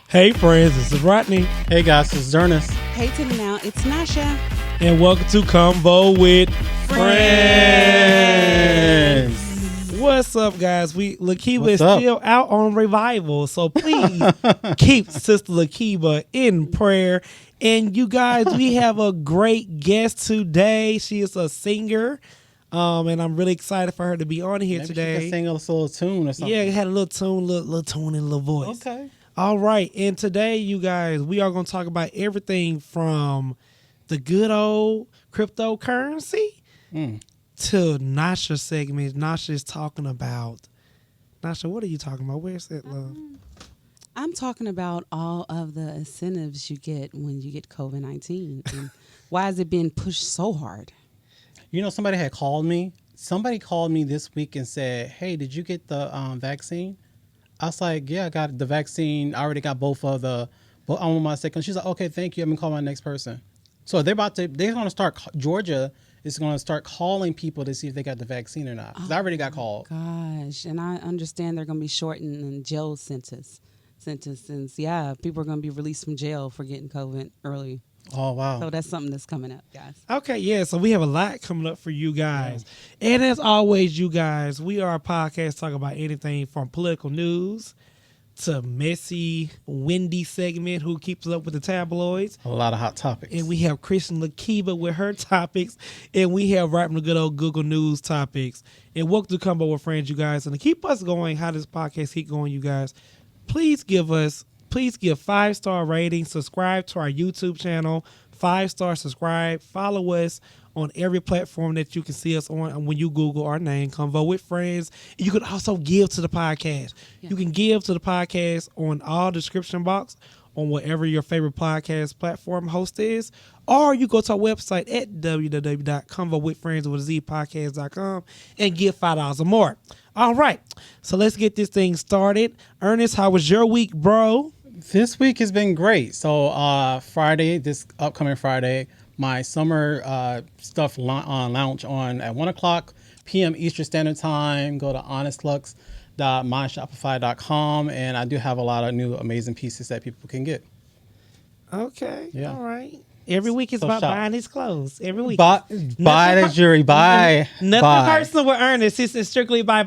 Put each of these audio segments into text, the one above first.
Hey friends, this is Rodney. Hey guys, this is Ernest. Hey to the now, it's Nasha. And welcome to ConVo with Friendz. What's up, guys? Lakiba is still out on revival, so please keep Sister Lakiba in prayer. And you guys, we have a great guest today. She is a singer, and I'm really excited for her to be on here today. She can sing a little tune or something. Yeah, it had a little tune, little tone and a little voice. Okay. All right, and today, you guys, we are going to talk about everything from the good old cryptocurrency to Nasha's segment. Nasha is talking about, Nasha, what are you talking about? Where's that, love? I'm talking about all of the incentives you get when you get COVID-19. And why is it being pushed so hard? You know, somebody had called me. Somebody called me this week and said, hey, did you get the vaccine? I was like, yeah, I got the vaccine. I already got both of the, but I'm on my second. She's like, okay, thank you. I'm going to call my next person. So they're going to start, Georgia is going to start calling people to see if they got the vaccine or not. Because I already got called. Gosh, and I understand they're going to be shortening jail sentences. Yeah, people are going to be released from jail for getting COVID early. Oh, wow. So that's something that's coming up, guys. Okay, yeah, so we have a lot coming up for you guys. Yeah. And as always, you guys, we are a podcast talking about anything from political news to messy, windy segment, who keeps up with the tabloids. A lot of hot topics. And we have Kristen Lakiba with her topics. And we have right from the good old Google News topics. And welcome to ConVo with Friendz, you guys. And to keep us going, how this podcast keep going, you guys, please give 5-star ratings, subscribe to our YouTube channel, 5-star subscribe, follow us on every platform that you can see us on. And when you Google our name, ConVo with Friendz, you can also give to the podcast. Yeah. You can give to the podcast on our description box on whatever your favorite podcast platform host is, or you go to our website at www.convowithfriends.com and give $5 or more. All right, so let's get this thing started. Ernest, how was your week, bro? This week has been great. So Friday, this upcoming Friday, my summer stuff launch on at 1 o'clock p.m. Eastern Standard Time. Go to honestluxe.myshopify.com, and I do have a lot of new amazing pieces that people can get. Okay, yeah. All right. Every week is about buying his clothes. Every week. Buy the jury. Buy. Nothing personal with Ernest. It's strictly buy.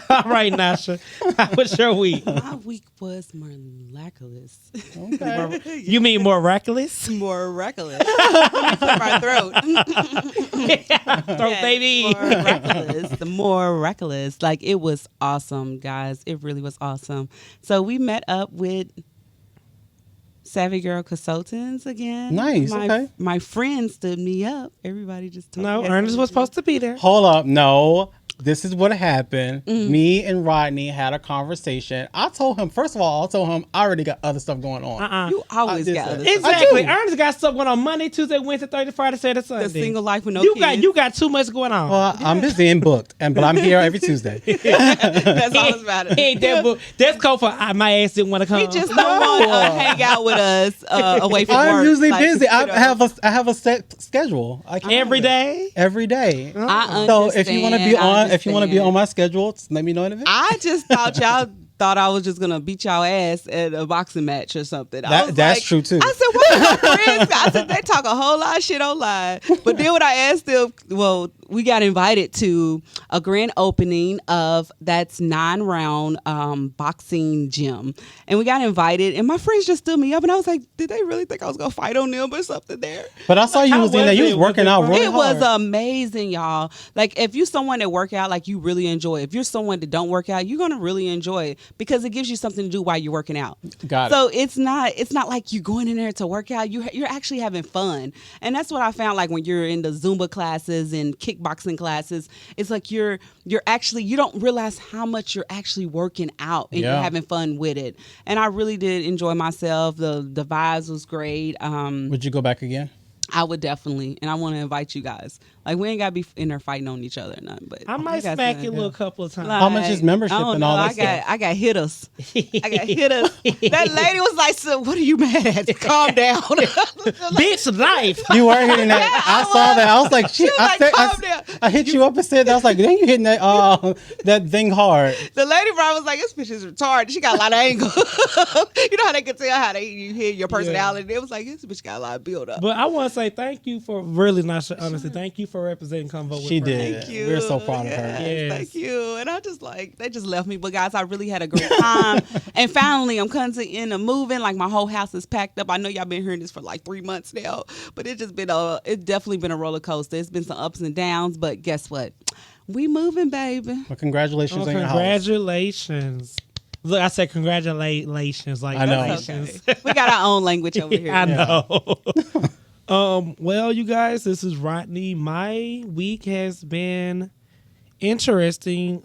All right, Nasha. How was your week? My week was miraculous. Okay. You mean more reckless? More reckless. My throat. Throat, baby. More reckless. Like, it was awesome, guys. It really was awesome. So we met up with Savvy Girl Consultants again. Nice. Okay. My friend stood me up. Everybody just told No, me Ernest was supposed to be there. Hold up. No. This is what happened. Me and Rodney had a conversation. I told him, first of all, I already got other stuff going on. You always got other stuff. Exactly. Ernest got stuff going on Monday, Tuesday, Wednesday, Thursday, Friday, Saturday, Sunday. The single life with no kids. You got too much going on. Well, I'm busy and booked, but I'm here every Tuesday. That's all about it. He ain't that book. That's cold for my ass didn't want to come. He just don't want to hang out with us away from work. I'm usually busy. I have a set schedule. Every day? Every day. I so if you want to be on my schedule, let me know in advance. I just thought y'all thought I was just gonna beat y'all ass at a boxing match or something. That's true too. I said, "What are my friends?" I said, "They talk a whole lot of shit online." But then when I asked them, we got invited to a grand opening of that's 9-round boxing gym, and we got invited. And my friends just stood me up, and I was like, "Did they really think I was gonna fight on them or something there?" But I saw you was in there. You was working out really hard. It was amazing, y'all. Like, if you're someone that work out, like, you really enjoy it. If you're someone that don't work out, you're gonna really enjoy it because it gives you something to do while you're working out. Got it. So it's not like you're going in there to work out. You're actually having fun, and that's what I found. Like, when you're in the Zumba classes and kickboxing classes, it's like you don't realize how much you're actually working out and you're having fun with it. And I really did enjoy myself. The vibes was great. Would you go back again? I would definitely, and I want to invite you guys. Like we ain't gotta be in there fighting on each other or nothing. But I might we got smack something you a to little do. couple of times. How much is membership I don't and know. all that I stuff? got hitters. I got hitters. That lady was like, so what are you mad at? Calm down. Bitch, life. You were hitting that. Yeah, I I saw was. that. I was like, shit. was like, calm down. I hit you up and said that. I was like, then you hitting that that thing hard. The lady probably was like, this bitch is retarded. She got a lot of anger. You know how they can tell how you hear your personality. It was like, this bitch got a lot of build up. But I want to say thank you for really not honestly. Thank you for representing ConVo with She Friendz. did. Thank you. We're so proud of her. Yes. Thank you. And I just like, they just left me. But guys, I really had a great time. And finally, I'm coming to the end of moving. Like my whole house is packed up. I know y'all been hearing this for like 3 months now, but it's definitely been a roller coaster. It's been some ups and downs, but guess what? We moving, baby. Well, congratulations on your house. Congratulations. Look, I said congratulations. Like, I know. That's okay. We got our own language over here. I know. Well, you guys, this is Rodney. My week has been interesting.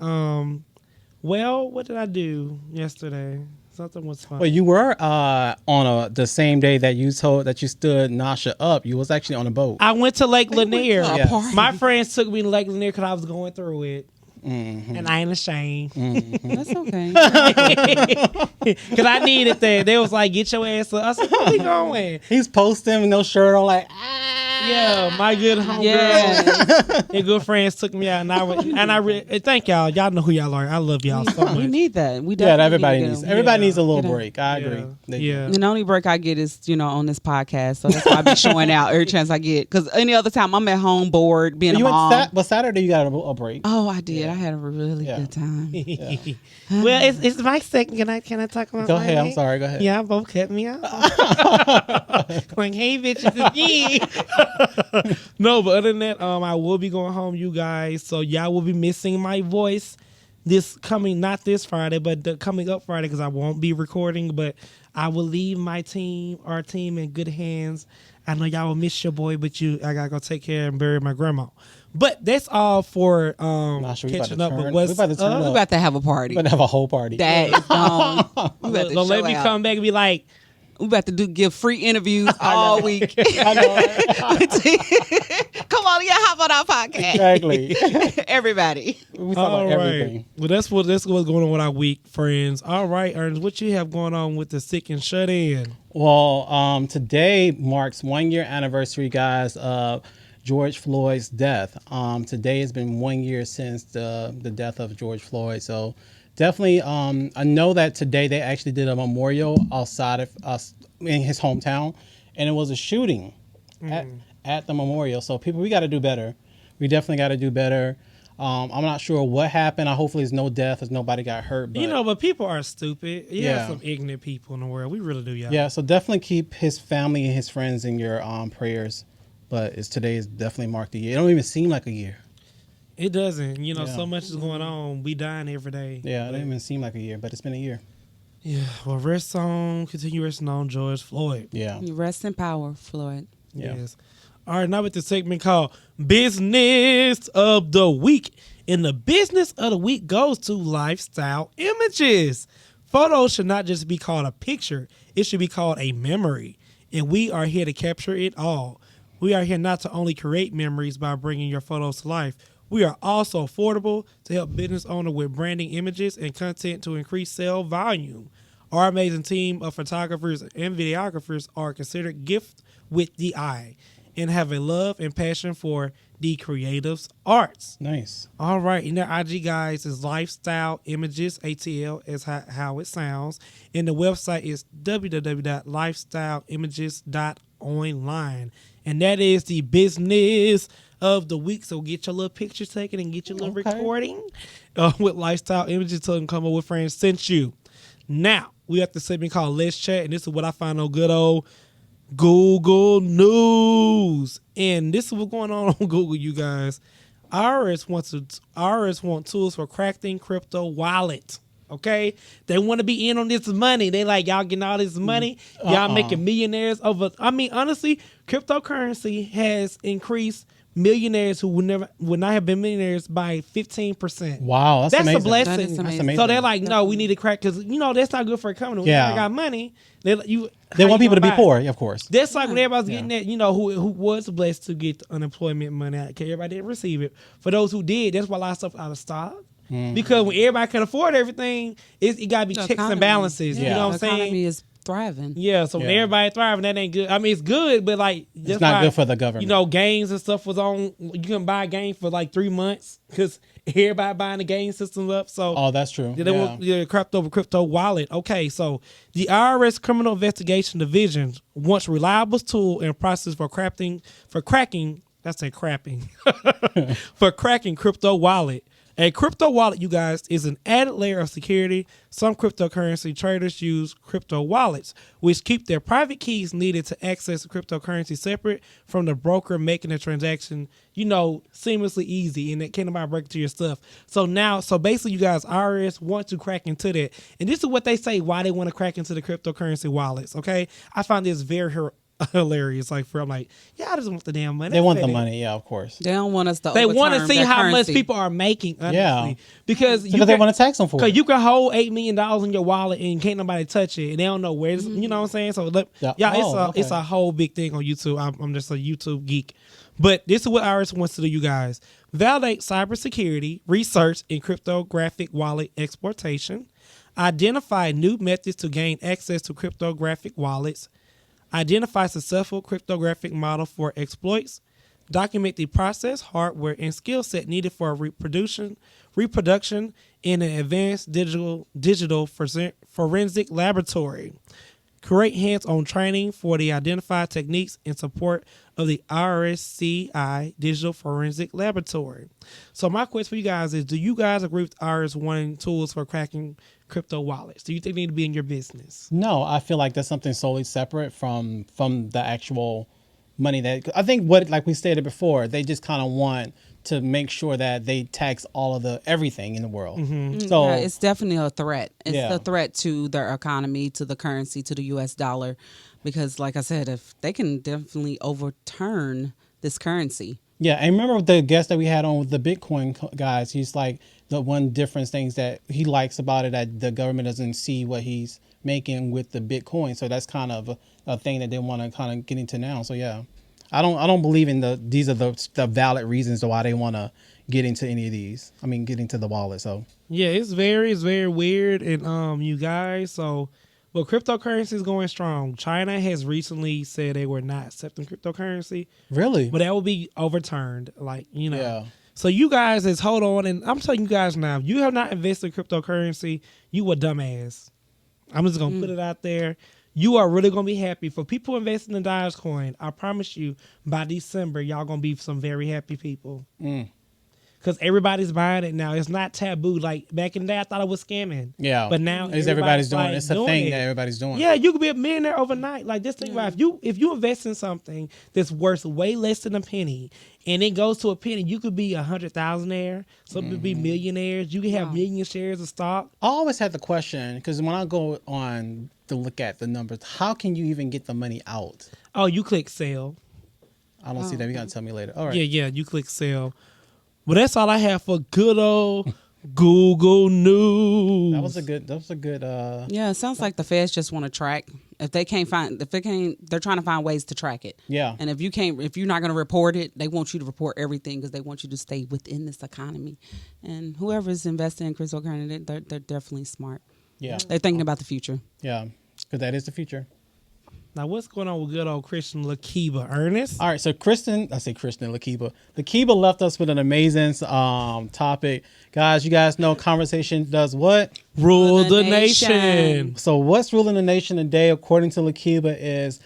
Well, what did I do yesterday? Something was fun. Well, you were on the same day that you told that you stood Nasha up. You was actually on a boat. I went to Lake Lanier. to a Yes. party. My friends took me to Lake Lanier because I was going through it. And I ain't ashamed. That's okay. Because I needed that. They was like, get your ass up. I said, where we going? He's posting with no shirt on, like Yeah, my good homegirl Yeah. and good friends took me out. And I really thank y'all. Y'all know who y'all are. I love y'all so much. We need that. We yeah. definitely Everybody need needs them. everybody needs a little Get out. break. I agree. They do. Yeah. And the only break I get is, on this podcast. So that's why I be showing out every chance I get. Because any other time I'm at home bored, being a You mom. went but Saturday you got a break. Oh, I did. I had a really Yeah. good time. Well, it's my second. Can I talk about Go my ahead. I'm week? sorry. Go ahead. Yeah, both cut me off. Like, hey, bitches, it's me. No, but other than that, I will be going home, you guys. So y'all will be missing my voice not this Friday, but the coming up Friday, because I won't be recording. But I will leave our team in good hands. I know y'all will miss your boy, but I gotta go take care and bury my grandma. But that's all for Nasha, we about catching to up. turn- But what's we about to turn up? We about to have a party. We're gonna have a whole party. That is gone. We about to Don't let show me out. come back and be like, We about to give free interviews all week. I know. Come on, hop on our podcast. Exactly. Everybody. We talk all about right. everything. Well, that's what's going on with our week, friends. All right, Ernest, what you have going on with the sick and shut in? Well, today marks 1 year anniversary, guys, of George Floyd's death. Today has been 1 year since the death of George Floyd. So definitely, I know that today they actually did a memorial outside of us in his hometown, and it was a shooting at the memorial. So people, we got to do better. We definitely got to do better. I'm not sure what happened. Hopefully, there's no death. There's nobody got hurt. But, But people are stupid. You Yeah. have some ignorant people in the world. We really do, y'all. yeah, so definitely keep his family and his friends in your prayers. But today is definitely marked a year. It don't even seem like a year. It doesn't. Yeah. So much is going on. We dying every day. Yeah, it don't even seem like a year, but it's been a year. Yeah. Well, continue resting on George Floyd. Yeah. You rest in power, Floyd. Yeah. Yes. All right, now with the segment called Business of the Week. And the business of the week goes to lifestyle images. Photos should not just be called a picture. It should be called a memory. And we are here to capture it all. We are here not to only create memories by bringing your photos to life. We are also affordable to help business owners with branding images and content to increase sale volume. Our amazing team of photographers and videographers are considered gift with the eye and have a love and passion for the creative's arts. Nice. All right, and their IG, guys, is Lifestyle Images, ATL is how it sounds. And the website is www.lifestyleimages.online. And that is the business of the week. So get your little picture taken and get your little recording with Lifestyle Images. Tell them come up with Friends sent you. Now, we have to segment called Let's Chat, and this is what I find on good old Google News. And this is what's going on Google, you guys. IRS want tools for cracking crypto wallet. Okay? They want to be in on this money. They like, y'all getting all this money. Y'all making millionaires over. I mean, honestly, cryptocurrency has increased millionaires who would not have been millionaires by 15%. Wow, that's amazing. a blessing. That is amazing. That's amazing. So they're like, no, we need to crack because that's not good for a company. When Yeah. you got money, they They want people to be poor, of course. That's like when everybody's getting that, who was blessed to get the unemployment money. Okay, everybody didn't receive it. For those who did, that's why a lot of stuff out of stock. Because when everybody can afford everything, it got to be The checks economy. and balances. Yeah. You know what I'm The economy saying? is thriving. Yeah, so when Yeah. everybody thriving, that ain't good. I mean, it's good, but like It's not good for the government. Games and stuff was on. You can buy a game for like 3 months because everybody buying the game systems up. So Oh, that's true. they want crypto wallet. Okay, so the IRS Criminal Investigation Division wants reliable tool and process for cracking. That's a crapping for cracking crypto wallet. A crypto wallet, you guys, is an added layer of security. Some cryptocurrency traders use crypto wallets, which keep their private keys needed to access the cryptocurrency separate from the broker making the transaction, seamlessly easy, and that can't nobody break into your stuff. So basically, you guys, IRS want to crack into that. And this is what they say why they want to crack into the cryptocurrency wallets, okay? I find this very hilarious. Like, I'm like, I just want the damn money. They want the money, yeah, of course. They don't want us to. They want to overturn see their how much currency. people are making, honestly. Yeah. Because They want to tax them for because it. you can hold $8 million in your wallet and can't nobody touch it, and they don't know where it's, you know what I'm saying? So, it's a whole big thing on YouTube. I'm just a YouTube geek. But this is what IRS wants to do, you guys. Validate cybersecurity, research in cryptographic wallet exploitation, identify new methods to gain access to cryptographic wallets, identify successful cryptographic model for exploits, document the process, hardware, and skill set needed for reproduction in an advanced digital forensic laboratory. Create hands-on training for the identified techniques in support of the RSCI Digital Forensic Laboratory. So my question for you guys is, do you guys agree with IRS wanting tools for cracking crypto wallets? Do you think they need to be in your business? No, I feel like that's something solely separate from the actual money that I think like we stated before, they just kind of want to make sure that they tax all of everything in the world. So Yeah, it's definitely a threat. It's Yeah. a threat to their economy, to the currency, to the U.S. dollar, because, like I said, if they can definitely overturn this currency. yeah, and remember the guest that we had on with the Bitcoin guys, he's like the one difference things that he likes about it that the government doesn't see what he's making with the Bitcoin. So that's kind of a thing that they want to kind of get into now. So yeah. I don't believe in these are the valid reasons why they want to get into any of these. I mean, get into the wallet. So Yeah, it's very weird, and you guys. So, well, cryptocurrency is going strong. China has recently said they were not accepting cryptocurrency, really, but that will be overturned. Like Yeah. So you guys is hold on, and I'm telling you guys now, if you have not invested in cryptocurrency, you a dumbass. I'm just gonna put it out there. You are really going to be happy. For people investing in Dogecoin, I promise you, by December, y'all going to be some very happy people. Because everybody's buying it now. It's not taboo. Like, back in the day, I thought it was scamming. yeah. But now everybody's doing like, it. It's a doing thing it. that everybody's doing. Yeah, you could be a millionaire overnight. Like, just think about it. If you invest in something that's worth way less than a penny, and it goes to a penny, you could be 100,000-aire. Some could be millionaires. You can have million shares of stock. I always had the question because when I go on to look at the numbers, how can you even get the money out? Oh, you click sell. I don't see that. You gotta tell me later. All right. Yeah, you click sell. Well, that's all I have for good old Google News. That was a good. Yeah, it sounds like the feds just want to track. If they can't, they're trying to find ways to track it. Yeah. And if you're not going to report it, they want you to report everything because they want you to stay within this economy. And whoever's investing in cryptocurrency, they're definitely smart. Yeah. They're thinking about the future. Yeah. Because that is the future. Now, what's going on with good old Christian Lakiba? Ernest? All right, so Lakiba. Lakiba left us with an amazing topic. Guys, you guys know conversation does what? Rule the nation. So what's ruling the nation today, according to Lakiba, is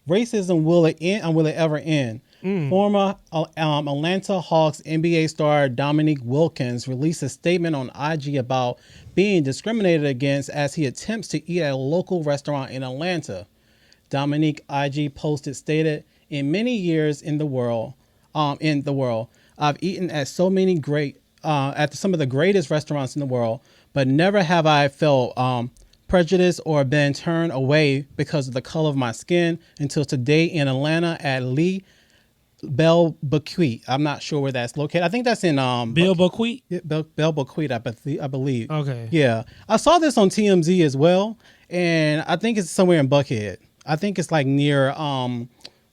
racism, will it end and will it ever end? Former Atlanta Hawks NBA star Dominique Wilkins released a statement on IG about being discriminated against as he attempts to eat at a local restaurant in Atlanta. Dominique IG posted stated, "In many years in the world, I've eaten at so many at some of the greatest restaurants in the world, but never have I felt prejudice or been turned away because of the color of my skin until today in Atlanta at Lee Belle Bequet. I'm not sure where that's located. I think that's in Bill Bequeath. Belle Bequet, I believe. Okay. Yeah. I saw this on TMZ as well, and I think it's somewhere in Buckhead. I think it's like near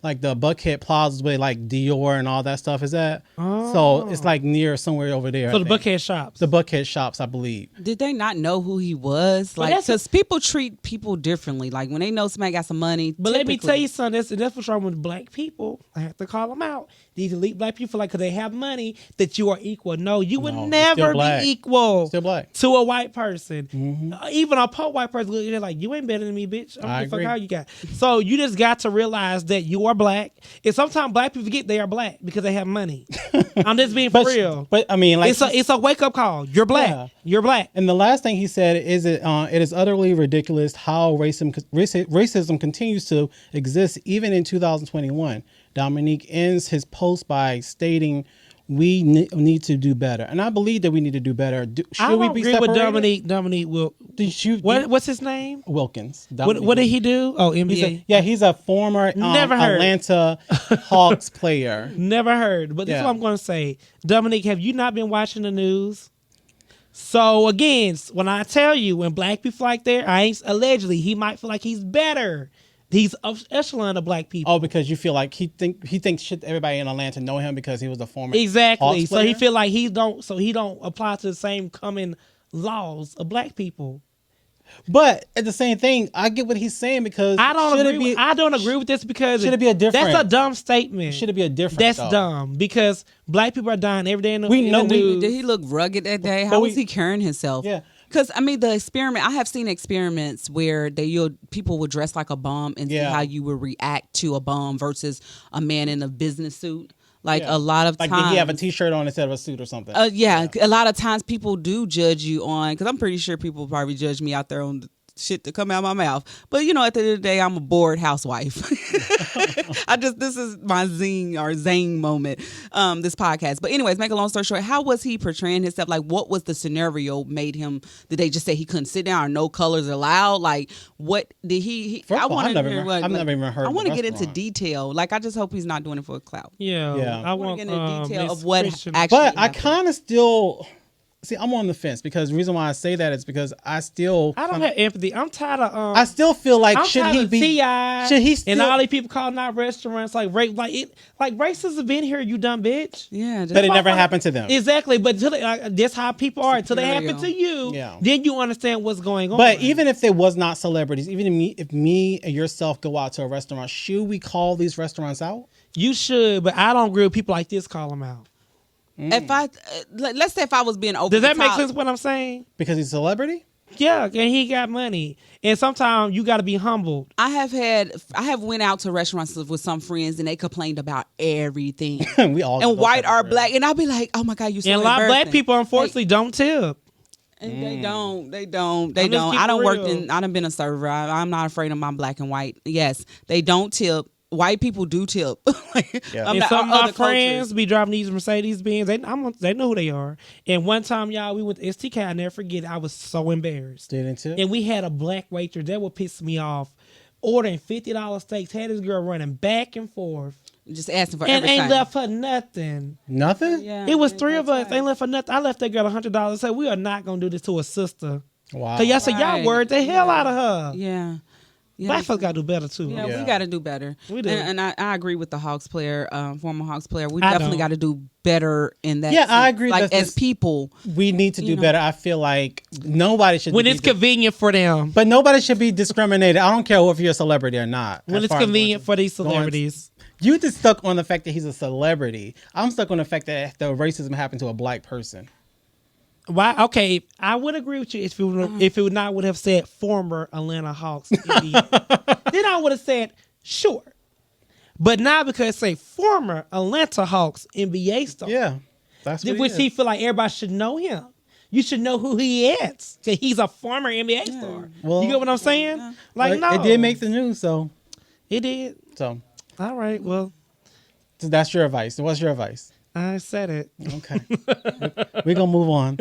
like the Buckhead Plaza where like Dior and all that stuff is at. Oh. So it's like near somewhere over there. So I the think. Buckhead shops. The Buckhead shops, I believe. Did they not know who he was? Like, that's because people treat people differently. Like when they know somebody got some money. But let me typically- tell you something. That's what's wrong with black people. I have to call them out. These elite black people, like, because they have money, that you are equal. No, you would No, you're never still be black. equal Still black. to a white person. Even a poor white person, they're like, you ain't better than me, bitch. I I don't give a fuck agree. how you got. So you just got to realize that you are black. And sometimes black people forget they are black because they have money. I'm just being for real. But I mean, like, It's a wake up call. You're black. Yeah. You're black. and the last thing he said is it is utterly ridiculous how racism continues to exist even in 2021. Dominique ends his post by stating, "We need to do better," and I believe that we need to do better. I Should we don't be agree separated? with Dominique. Dominique will. What's his name? Wilkins. What Dominique did he do? Oh, NBA. He's a former Never heard. Atlanta Hawks player. Never heard. But this is Yeah. what I'm going to say. Dominique, have you not been watching the news? So again, when I tell you, when black people like that, allegedly, he might feel like he's better. He's echelon of black people. Oh, because you feel like he thinks shit everybody in Atlanta know him because he was a former Exactly. Hawks So he player? feel like he don't apply to the same common laws of black people. But at the same thing, I get what he's saying because I don't should agree. it be, I don't agree with this because should it be a different- That's a dumb statement. should it be a different? That's though? dumb because black people are dying every day in the, We in know- the news. Did he look rugged that day? But How we- was he carrying himself? Yeah. Because I mean, the experiment. I have seen experiments where people would dress like a bum and see Yeah. how you would react to a bum versus a man in a business suit. Like Yeah. a lot of Like times, did he have a T-shirt on instead of a suit or something? yeah, a lot of times people do judge you on, because I'm pretty sure people probably judge me out there on the shit to come out of my mouth. But you know, at the end of the day, I'm a bored housewife. This is my zing moment, this podcast. But anyways, make a long story short, how was he portraying himself? Like, what was the scenario made him? Did they just say he couldn't sit down or no colors allowed? Like, what did he First of all, wanna I've never hear even- what- I've never even heard I of want to the get into restaurant. detail. Like, I just hope he's not doing it for a clout. Yeah, Yeah. I I want want to get into detail Miss of what Christian- actually But I happened. kind of still see. I'm on the fence because the reason why I say that is because I don't have empathy. I'm tired of. I still feel like I'm should tired he of be? T.I. Should he still? and all these people calling out restaurants like rape, like racists have been here. You dumb bitch. Yeah, just, But it never happened to them. Exactly, but that's how people are until they happen to you. Yeah. Then you understand what's going on. But even if they was not celebrities, even if me and yourself go out to a restaurant, should we call these restaurants out? you should, but I don't agree with people like this. Call them out. if I let's say if I was being over, Does the that make top- sense? What I'm saying? Because he's a celebrity? Yeah, and he got money, and sometimes you got to be humbled. I have went out to restaurants with some friends and they complained about everything. We all And those white type of or friends. black, and I'll be like, "Oh my god, you so And a lot of black embarrassing." people, unfortunately, don't tip. And they don't. I'm just I keeping don't work real. I done been a server. I'm not afraid of my black and white. Yes, they don't tip. White people do tip. Yeah. And some of my friends be driving these Mercedes Benz. They know who they are. And one time, y'all, we went to STK. I never forget it. I was so embarrassed. Didn't tip? And we had a black waitress that would piss me off. Ordering $50 steaks, had this girl running back and forth, just asking for and everything. ain't left for nothing. Nothing? Yeah, It was yeah, three of that's us. right. Ain't left for nothing. I left that girl $100. Said we are not gonna do this to a sister. Wow. Cause y'all said y'all Right. worried the hell out of her. Yeah. Yeah. Black folks gotta do better too. Yeah, Yeah. we got to do better. We do. And I agree with the Hawks player, former Hawks player. We I definitely don't. got to do better in that. Yeah, I sense. agree Like that as this- people, We need to do You know. better. I feel like nobody should When be it's convenient for them. But nobody should be discriminated. I don't care if you're a celebrity or not. When as it's far as convenient going for these going- celebrities. You just stuck on the fact that he's a celebrity. I'm stuck on the fact that the racism happened to a black person. Why? Okay, I would agree with you if it would not would have said former Atlanta Hawks. NBA. Then I would have said sure, but now because it say former Atlanta Hawks NBA star, Yeah. That's what which it he is. feel like everybody should know him. You should know who he is. 'Cause he's a former NBA star. Well, you get what I'm saying? Like no, It did make the news, so it did. All right, well, that's your advice. What's your advice? I said it. Okay. We're going to move on.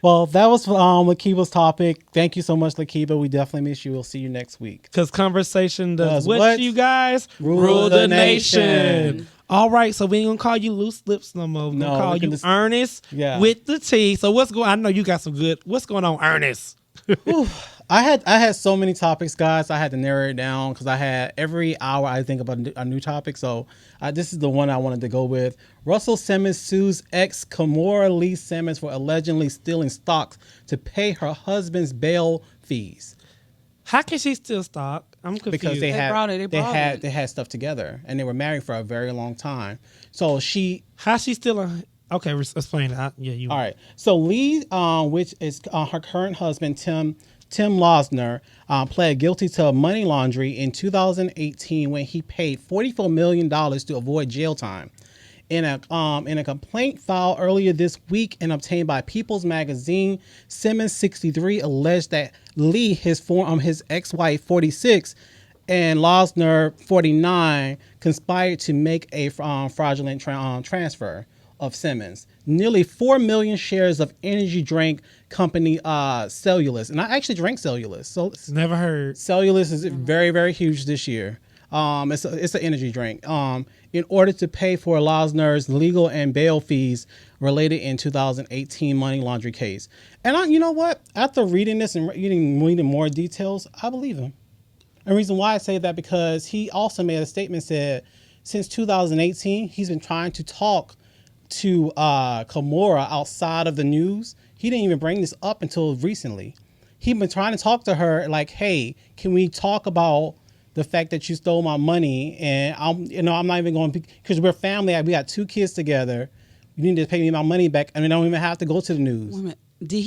Well, that was Lakiba's topic. Thank you so much, Lakiba. We definitely miss you. We'll see you next week. Because conversation does Does what what? you guys Rule the nation. All right, so we ain't gonna call you Loose Lips no more. We're gonna call you Ernest with the T. So what's going? I know you got some good. What's going on, Ernest? I had so many topics, guys. I had to narrow it down because I had every hour I think about a new topic. So this is the one I wanted to go with. Russell Simmons sues ex Kimora Lee Simmons for allegedly stealing stocks to pay her husband's bail fees. How can she steal stock? I'm confused. Because they had stuff together and they were married for a very long time. So how's she stealing? Okay, explain that. Yeah, you. All right. So Lee, which is her current husband, Tim Losner, pled guilty to money laundering in 2018 when he paid $44 million to avoid jail time. In a complaint filed earlier this week and obtained by People's Magazine, Simmons, 63, alleged that Lee, his ex-wife, 46, and Losner, 49, conspired to make a fraudulent transfer of Simmons nearly 4 million shares of energy drink company Cellulose. And I actually drank Cellulose. So never heard. Cellulose is very, very huge this year. It's an energy drink. In order to pay for Losner's legal and bail fees related in 2018 money laundering case. And you know what? After reading this and reading more details, I believe him. And the reason why I say that because he also made a statement said since 2018 he's been trying to talk to Kimora outside of the news. He didn't even bring this up until recently. He'd been trying to talk to her like, hey, can we talk about the fact that you stole my money? And I'm not even going to, because we're family. We got 2 kids together. You need to pay me my money back. I don't even have to go to the news. Did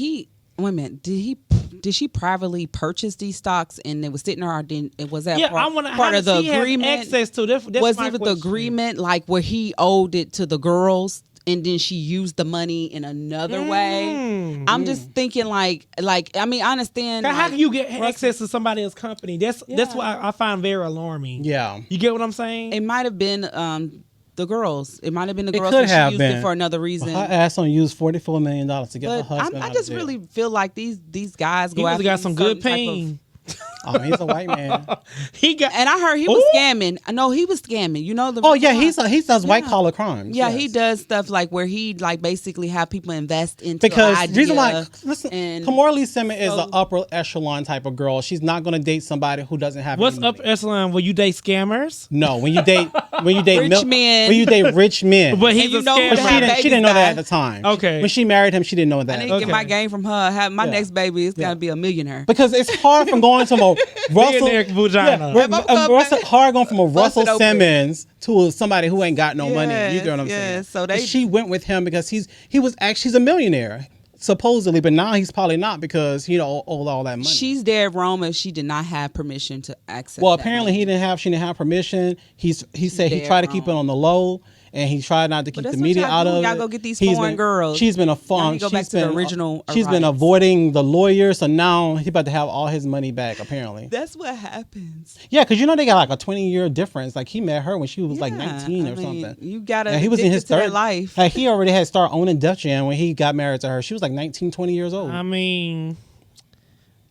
she privately purchase these stocks and it was sitting there, or was that part of the agreement? Access to this, was it the agreement like where he owed it to the girls and then she used the money in another way? I'm just thinking like I mean, I understand. How can you get access to somebody else's company? That's what I find very alarming. Yeah, you get what I'm saying? It might have been the girls. It might have been the girls. Could have she used been it for another reason. Her ass on used $44 million to get her husband. I just really feel like these guys go after. He got some good pain. He's a white man. And I heard he was scamming. I know he was scamming. You know the. He does white collar crimes. Yeah, yes. He does stuff like where he like basically have people invest into because idea. Reason why Kimora Lee Simmons is an upper echelon type of girl. She's not going to date somebody who doesn't have. What's upper echelon? Will you date scammers? No, when you date rich men. When you date rich men. But he's a scammer. She didn't know that at the time. Okay. When she married him, she didn't know that. I didn't get my game from her. Have my next baby is gonna be a millionaire. Because it's hard from going from a Russell hard going from a Russell Simmons to somebody who ain't got no money. You get what I'm saying? So she went with him because he's a millionaire supposedly, but now he's probably not because he owed all that money. She's dead wrong if she did not have permission to access. Well, apparently she didn't have permission. He said he tried to keep it on the low. And he tried not to keep the media out of it. Y'all go get these foreign girls. She's been She's been avoiding the lawyer, so now he's about to have all his money back. Apparently, that's what happens. Yeah, because they got like a 20-year difference. Like he met her when she was like 19 or something. You gotta. He was in his third life. Like he already had started owning Dutch Inn when he got married to her. She was like 19, 20 years old. I mean,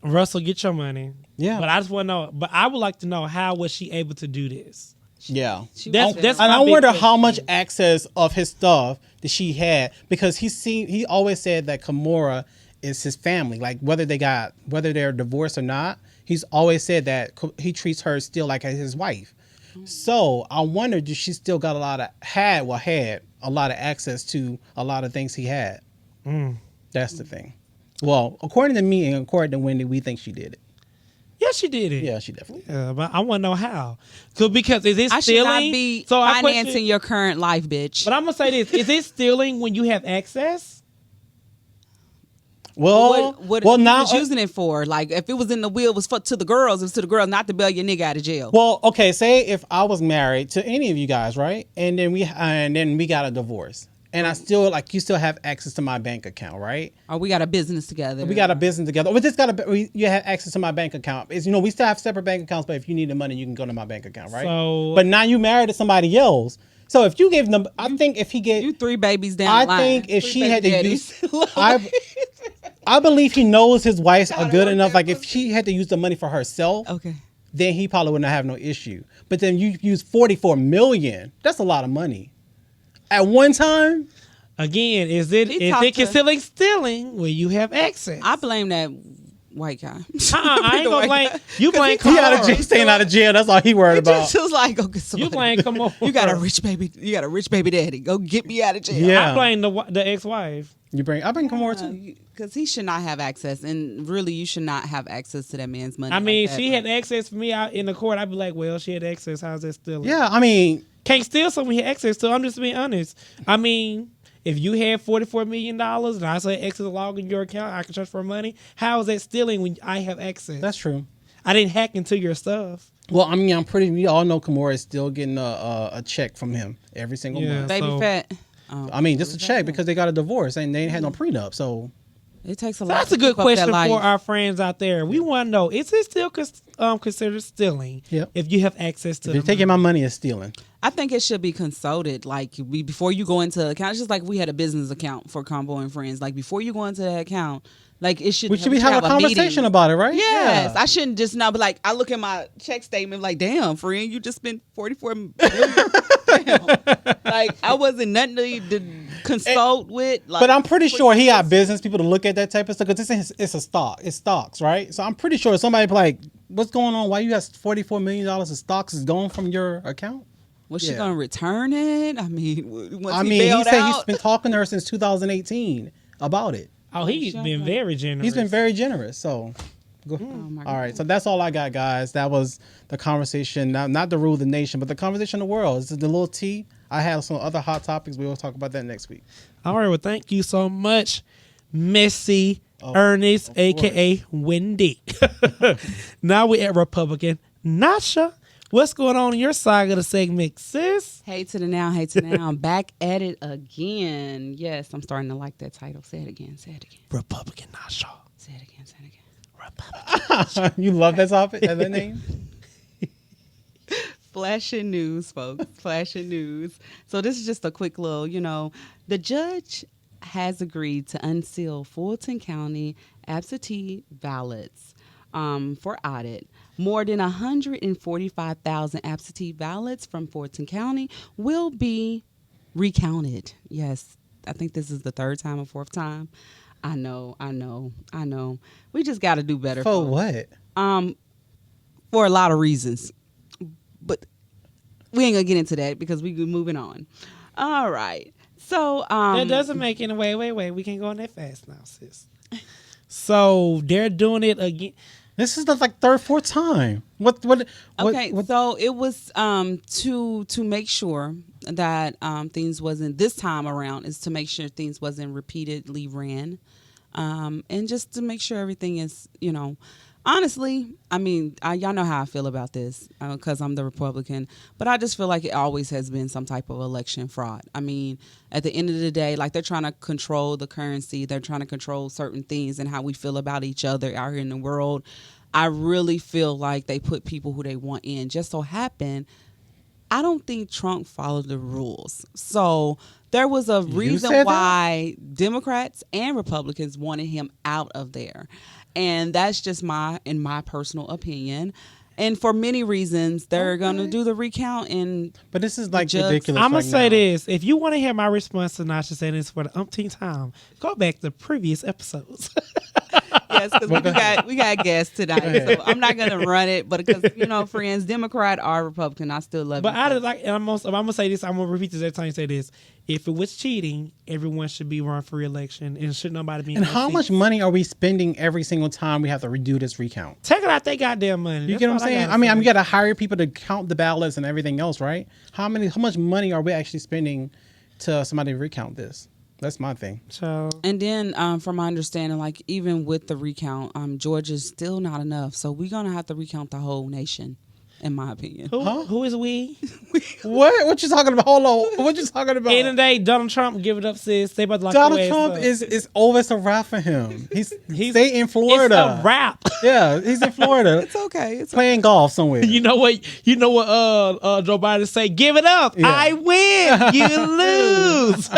Russell, get your money. Yeah, but I just want to know. But I would like to know, how was she able to do this? Yeah, that's and I wonder how much access of his stuff that she had, because he always said that Kimora is his family, like whether they're divorced or not. He's always said that he treats her still like his wife. So I wonder, did she still got had a lot of access to a lot of things he had? That's the thing. Well, according to me and according to Wendy, we think she did it. Yeah, she did it. Yeah, she definitely did. Yeah, but I want to know how. Because is it stealing? I should not be financing your current life, bitch. But I'm going to say this. Is it stealing when you have access? Well, what now was using it for? Like, if it was in the will, it was to the girls. It was to the girls, not to bail your nigga out of jail. Well, okay, say if I was married to any of you guys, right? And then we got a divorce. And I still, you still have access to my bank account, right? Or we got a business together. We got a business together. You have access to my bank account. We still have separate bank accounts, but if you need the money, you can go to my bank account, right? But now you married to somebody else. So if you gave them, I think if he gave you 3 babies down the line. I think if she had to use, I believe he knows his wives are good enough. Like if she had to use the money for herself. Okay. then he probably wouldn't have no issue. But then you use $44 million. That's a lot of money. At one time? Again, is it considered stealing when you have access? I blame that white guy. I ain't gonna blame you. Blame staying out of jail. That's all he worried about. Just was like, okay, you blame Kamora. You got a rich baby. You got a rich baby daddy. Go get me out of jail. Yeah. I blame the ex-wife. I bring Kamora too. Because he should not have access, and really, you should not have access to that man's money. I mean, like that, she had access for me out in the court. I'd be like, well, she had access. How's that stealing? Yeah, I mean, can't steal something he had access to. I'm just being honest. I mean, if you had $44 million and I say access log in your account, I can transfer money. How is that stealing when I have access? that's true. I didn't hack into your stuff. Well, I mean, we all know Kamora is still getting a check from him every single month. Baby fat. I mean, just a check because they got a divorce and they ain't had no prenup. So it takes a So lot. that's a good question for life. our friends out there. We want to know: is it still considered stealing? Yep. If you have access to if you're taking my money, it's stealing. I think it should be consulted. Like before you go into account, it's just like we had a business account for ConVo and Friendz. Like before you go into that account, like it should. We should be having a conversation about it, right? Yes, Yeah. I shouldn't just now be like, I look at my check statement like, damn, friend, you just spent $44 million. Damn. Like I wasn't nothing to consult with. Like, But I'm pretty sure he got business people to look at that type of stuff because it's a stock. It's stocks, right? So I'm pretty sure somebody be like, what's going on? Why you got $44 million of stocks is going from your account? Was she gonna return it? I mean, he said he's been talking to her since 2018 about it. Oh, he's been very generous. He's been very generous. So, go. All right. So that's all I got, guys. That was the conversation. Not the rule of the nation, but the conversation of the world. This is the little T. I have some other hot topics. We will talk about that next week. All right. Well, thank you so much, Missy Ernest, a.k.a. Wendy. Now we're at Republican Nasha. What's going on in your side of the segment, sis? Hey to the now, hey to the now. I'm back at it again. Yes, I'm starting to like that title. Say it again, say it again. Republican Nasha. Say it again, say it again. Republican. You love that topic and that name? Flashing news, folks. Flashing news. So this is just a quick little, the judge has agreed to unseal Fulton County absentee ballots for audit. More than 145,000 absentee ballots from Fulton County will be recounted. Yes, I think this is the third time or fourth time. I know. We just got to do better. For what? For a lot of reasons. But we ain't going to get into that because we're moving on. All right. So that doesn't make any wait. We can't go on that fast now, sis. So they're doing it again. This is the third, fourth time. What? Okay, so it was to make sure that things wasn't this time around is to make sure things wasn't repeatedly ran, and just to make sure everything is honestly. I mean, y'all know how I feel about this because I'm the Republican, but I just feel like it always has been some type of election fraud. I mean, at the end of the day, like they're trying to control the currency, they're trying to control certain things and how we feel about each other out here in the world. I really feel like they put people who they want in. Just so happen, I don't think Trump followed the rules. So there was a reason why Democrats and Republicans wanted him out of there. And that's just in my personal opinion. And for many reasons, they're going to do the recount. But this is ridiculous. I'm going to say this. If you want to hear my response to Nasha saying this for the umpteenth time, go back to previous episodes. Yes, because we got guests tonight, so I'm not gonna run it. But because friends, Democrat or Republican, I still love. But I'm gonna say this. I'm gonna repeat this every time you say this. If it was cheating, everyone should be run for re-election, and should nobody be. And how much money are we spending every single time we have to redo this recount? Take it out they goddamn money. You get what I'm saying? I mean, we got to hire people to count the ballots and everything else, right? How much money are we actually spending to somebody to recount this? That's my thing. So, and then from my understanding, like even with the recount, Georgia's still not enough. So we're gonna have to recount the whole nation, in my opinion. Who is we? What you talking about? Hold on. What you talking about? In the day, Donald Trump give it up, sis. They about to lock Donald your ass Trump up. is over. It's a wrap for him. He's stay in Florida. It's a wrap. Yeah, he's in Florida. It's okay. It's playing golf somewhere. You know what? Joe Biden say, give it up. Yeah. I win. You lose.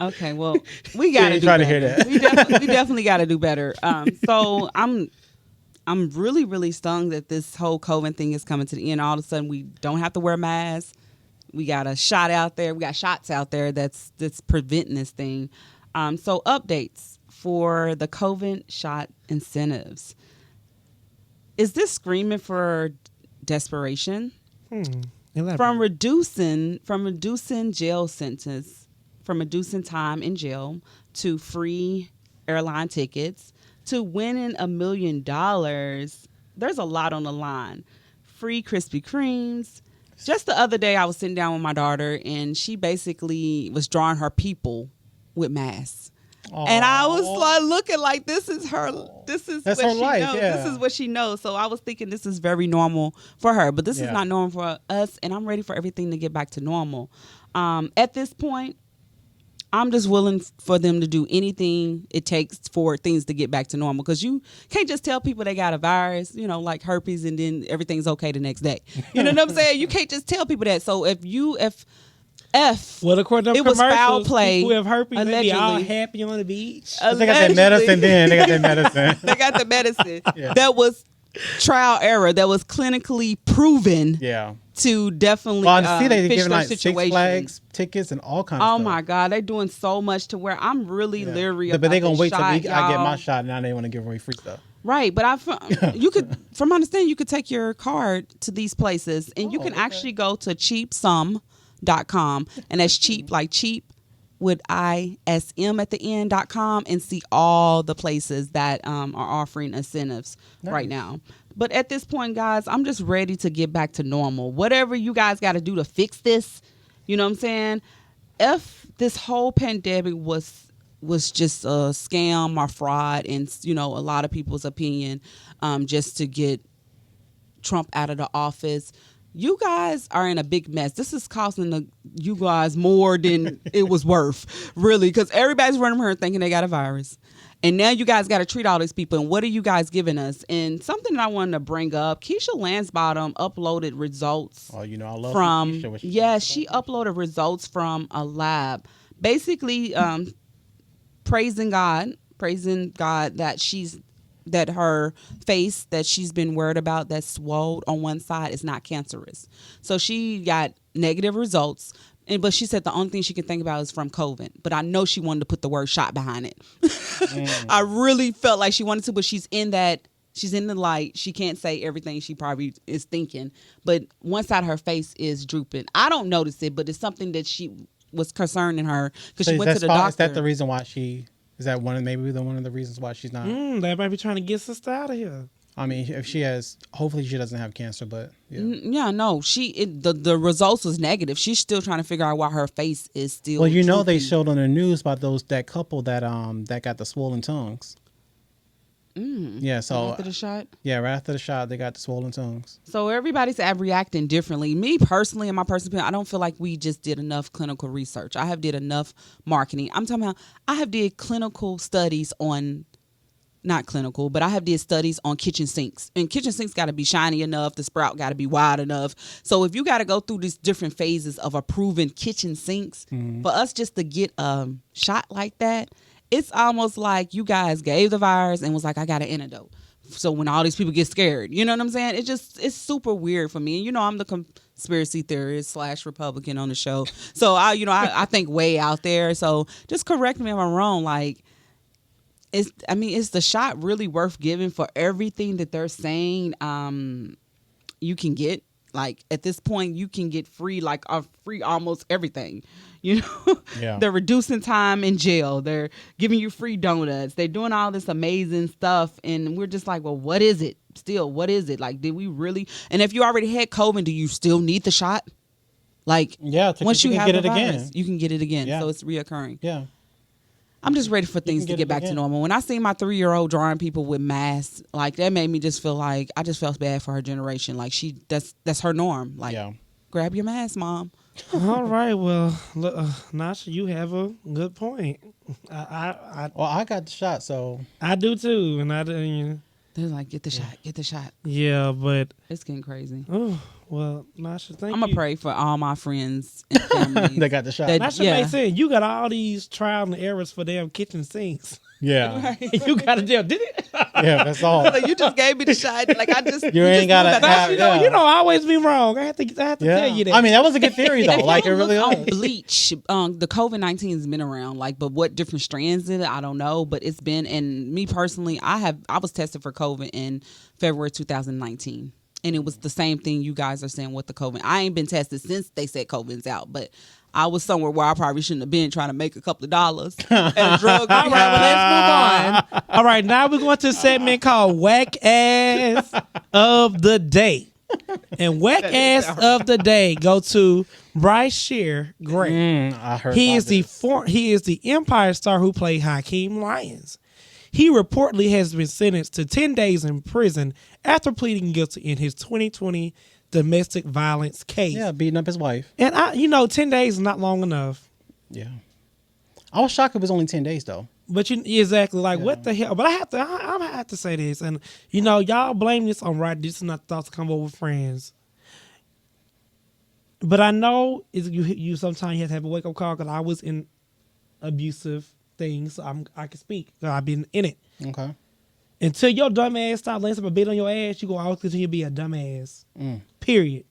Okay, well, we got to do better. To hear that. We definitely got to do better. So I'm really, really stung that this whole COVID thing is coming to the end. All of a sudden, we don't have to wear masks. We got a shot out there. We got shots out there that's preventing this thing. So updates for the COVID shot incentives. Is this screaming for desperation? From reducing jail sentence, from reducing time in jail to free airline tickets to winning $1 million. There's a lot on the line. Free Krispy Kremes. Just the other day, I was sitting down with my daughter, and she basically was drawing her people with masks. Aww. And I was like looking like this is her life. This is what she knows. So I was thinking this is very normal for her, but this is not normal for us. And I'm ready for everything to get back to normal. At this point, I'm just willing for them to do anything it takes for things to get back to normal. Because you can't just tell people they got a virus, like herpes, and then everything's okay the next day. You know what I'm saying? You can't just tell people that. So according to it was foul play. People who have herpes, allegedly, they be all happy on the beach. They got that medicine. They got the medicine. That was trial error. That was clinically proven. Yeah. To definitely I see they giving like Six Flags tickets and all kinds of stuff. Oh my God, they're doing so much to where I'm really leery about But they're going to wait till I get my shot, and now they want to give away free stuff. Right, but from my understanding, you could take your card to these places, and you can actually go to cheapsum.com, and that's cheap, like cheap with ISM at the end.com, and see all the places that are offering incentives right now. But at this point, guys, I'm just ready to get back to normal. Whatever you guys got to do to fix this, you know what I'm saying? If this whole pandemic was just a scam or fraud, and a lot of people's opinion, just to get Trump out of the office, you guys are in a big mess. This is costing you guys more than it was worth, really, because everybody's running around thinking they got a virus. And now you guys got to treat all these people. And what are you guys giving us? And something that I wanted to bring up, Keisha Lansbottom uploaded results. Oh, I love Keisha. She uploaded results from a lab. Basically, praising God that her face that she's been worried about, that's swelled on one side, is not cancerous. So she got negative results. But she said the only thing she can think about is from COVID. But I know she wanted to put the word shot behind it. I really felt like she wanted to, but she's in the light. She can't say everything she probably is thinking. But one side of her face is drooping. I don't notice it, but it's something that she was concerning her because she went to the doctor. Is that the reason why is that one of the reasons why she's not? They might be trying to get sister out of here. I mean, if she has, hopefully she doesn't have cancer, but the results was negative. She's still trying to figure out why her face is still. Well, they showed on the news about that couple that got the swollen tongues. Yeah, so right after the shot. Yeah, right after the shot, they got the swollen tongues. So everybody's reacting differently. Me personally, in my personal opinion, I don't feel like we just did enough clinical research. I have did enough marketing. I'm talking about I have did clinical studies on. Not clinical, but I have did studies on kitchen sinks. And kitchen sinks got to be shiny enough. The sprout got to be wide enough. So if you got to go through these different phases of approving kitchen sinks, for us just to get a shot like that, it's almost like you guys gave the virus and was like, I got an antidote. So when all these people get scared, you know what I'm saying? It's super weird for me. And I'm the conspiracy theorist / Republican on the show. So I think way out there. So just correct me if I'm wrong. Like, is the shot really worth giving for everything that they're saying you can get? Like, at this point, you can get free almost everything. Yeah. They're reducing time in jail. They're giving you free donuts. They're doing all this amazing stuff. And we're just like, well, what is it? Still, what is it? Like, did we really? And if you already had COVID, do you still need the shot? Like, once you have the virus, you can get it again. Yeah. So it's reoccurring. Yeah. I'm just ready for things to get back to normal. When I seen my 3-year-old drawing people with masks, like, that made me just feel like I just felt bad for her generation. Like, that's her norm. Like, grab your mask, Mom. All right, well, look, Nasha, you have a good point. I got the shot, so I do too, and I didn't. They're like, get the shot. Yeah, but it's getting crazy. Oh, well, Nasha, thank you. I'm gonna pray for all my friends and family. They got the shot. Nasha may say you got all these trial and errors for damn kitchen sinks. Yeah. You got to deal. Did it? Yeah, that's all. Like, you just gave me the shot. Like, I just You ain't gotta have- You know, I always be wrong. I have to Yeah. tell you that. I mean, that was a good theory though. If Like it you really look on was. bleach, the COVID-19 has been around, like, but what different strands in it, I don't know. But it's been, and me personally, I was tested for COVID in February 2019. And it was the same thing you guys are saying with the COVID. I ain't been tested since they said COVID's out, but I was somewhere where I probably shouldn't have been trying to make a couple of dollars at a drug. All right, well, let's move on. All right, now we're going to a segment called Whack Ass of the Day. And Whack Ass of the Day go to Bryce Shear Gray. I heard He about is the Empire star who played Hakeem Lyons. He reportedly has been sentenced to 10 days in prison after pleading guilty in his 2020 domestic violence case. Yeah, beating up his wife. And 10 days is not long enough. Yeah. I was shocked it was only 10 days though. But exactly what the hell? But I have to say this, and y'all blame this on right. This is not thoughts to come over with friends. But I know you sometimes you have to have a wake up call because I was in abusive things. So I can speak. 'Cause I've been in it. Okay. Until your dumb ass stop laying something a bit on your ass, you go always continue to be a dumb ass. Period.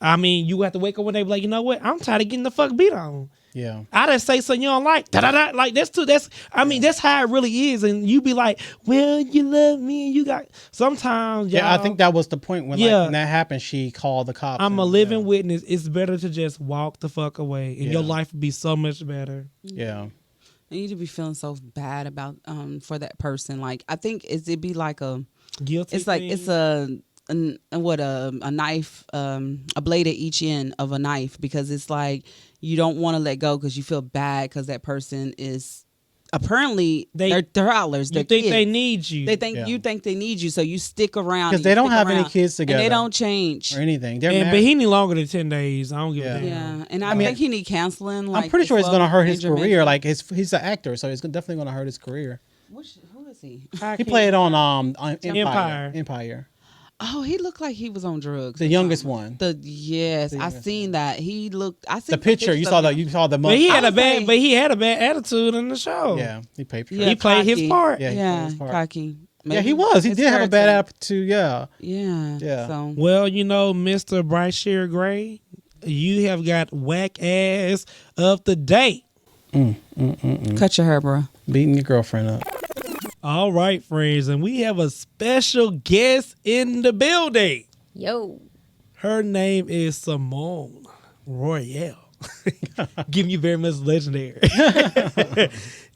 I mean, you have to wake up one day and be like, you know what? I'm tired of getting the fuck beat on. Yeah. I just say something you don't like. Da-da-da. Like that's that's how it really is. And you be like, well, you love me and you got sometimes Yeah, I think that was the point when when that happened, she called the cops. I'm a living witness. It's better to just walk the fuck away and your life would be so much better. Yeah. You need to be feeling so bad about for that person. Like, I think it'd be like a guilty. It's like thing. it's a knife, a blade at each end of a knife, because it's like you don't want to let go because you feel bad because that person is apparently they're toddlers. You think they need you. They think you think they need you, so you stick around because they don't have any kids together. And they don't change or anything. But he need longer than 10 days. I don't give a damn. Yeah, and I think he need counseling. Like, I'm pretty sure it's going to hurt his dementia. career. Like he's an actor, so it's definitely going to hurt his career. Who is he? He played on Empire. Empire. Oh, he looked like he was on drugs. The youngest one. I seen that. He looked. I seen the picture. You saw the. But he had a bad attitude in the show. Yeah, he played. He played his part. Yeah, Yeah, his part. cocky. Yeah, he was. He did have a bad attitude. Yeah. Yeah. So. Well, Mr. Bryce Shear Gray, you have got Whack Ass of the Day. Cut your hair, bro. Beating your girlfriend up. All right, friends, and we have a special guest in the building. Yo. Her name is Symone Royale. Giving you very much legendary.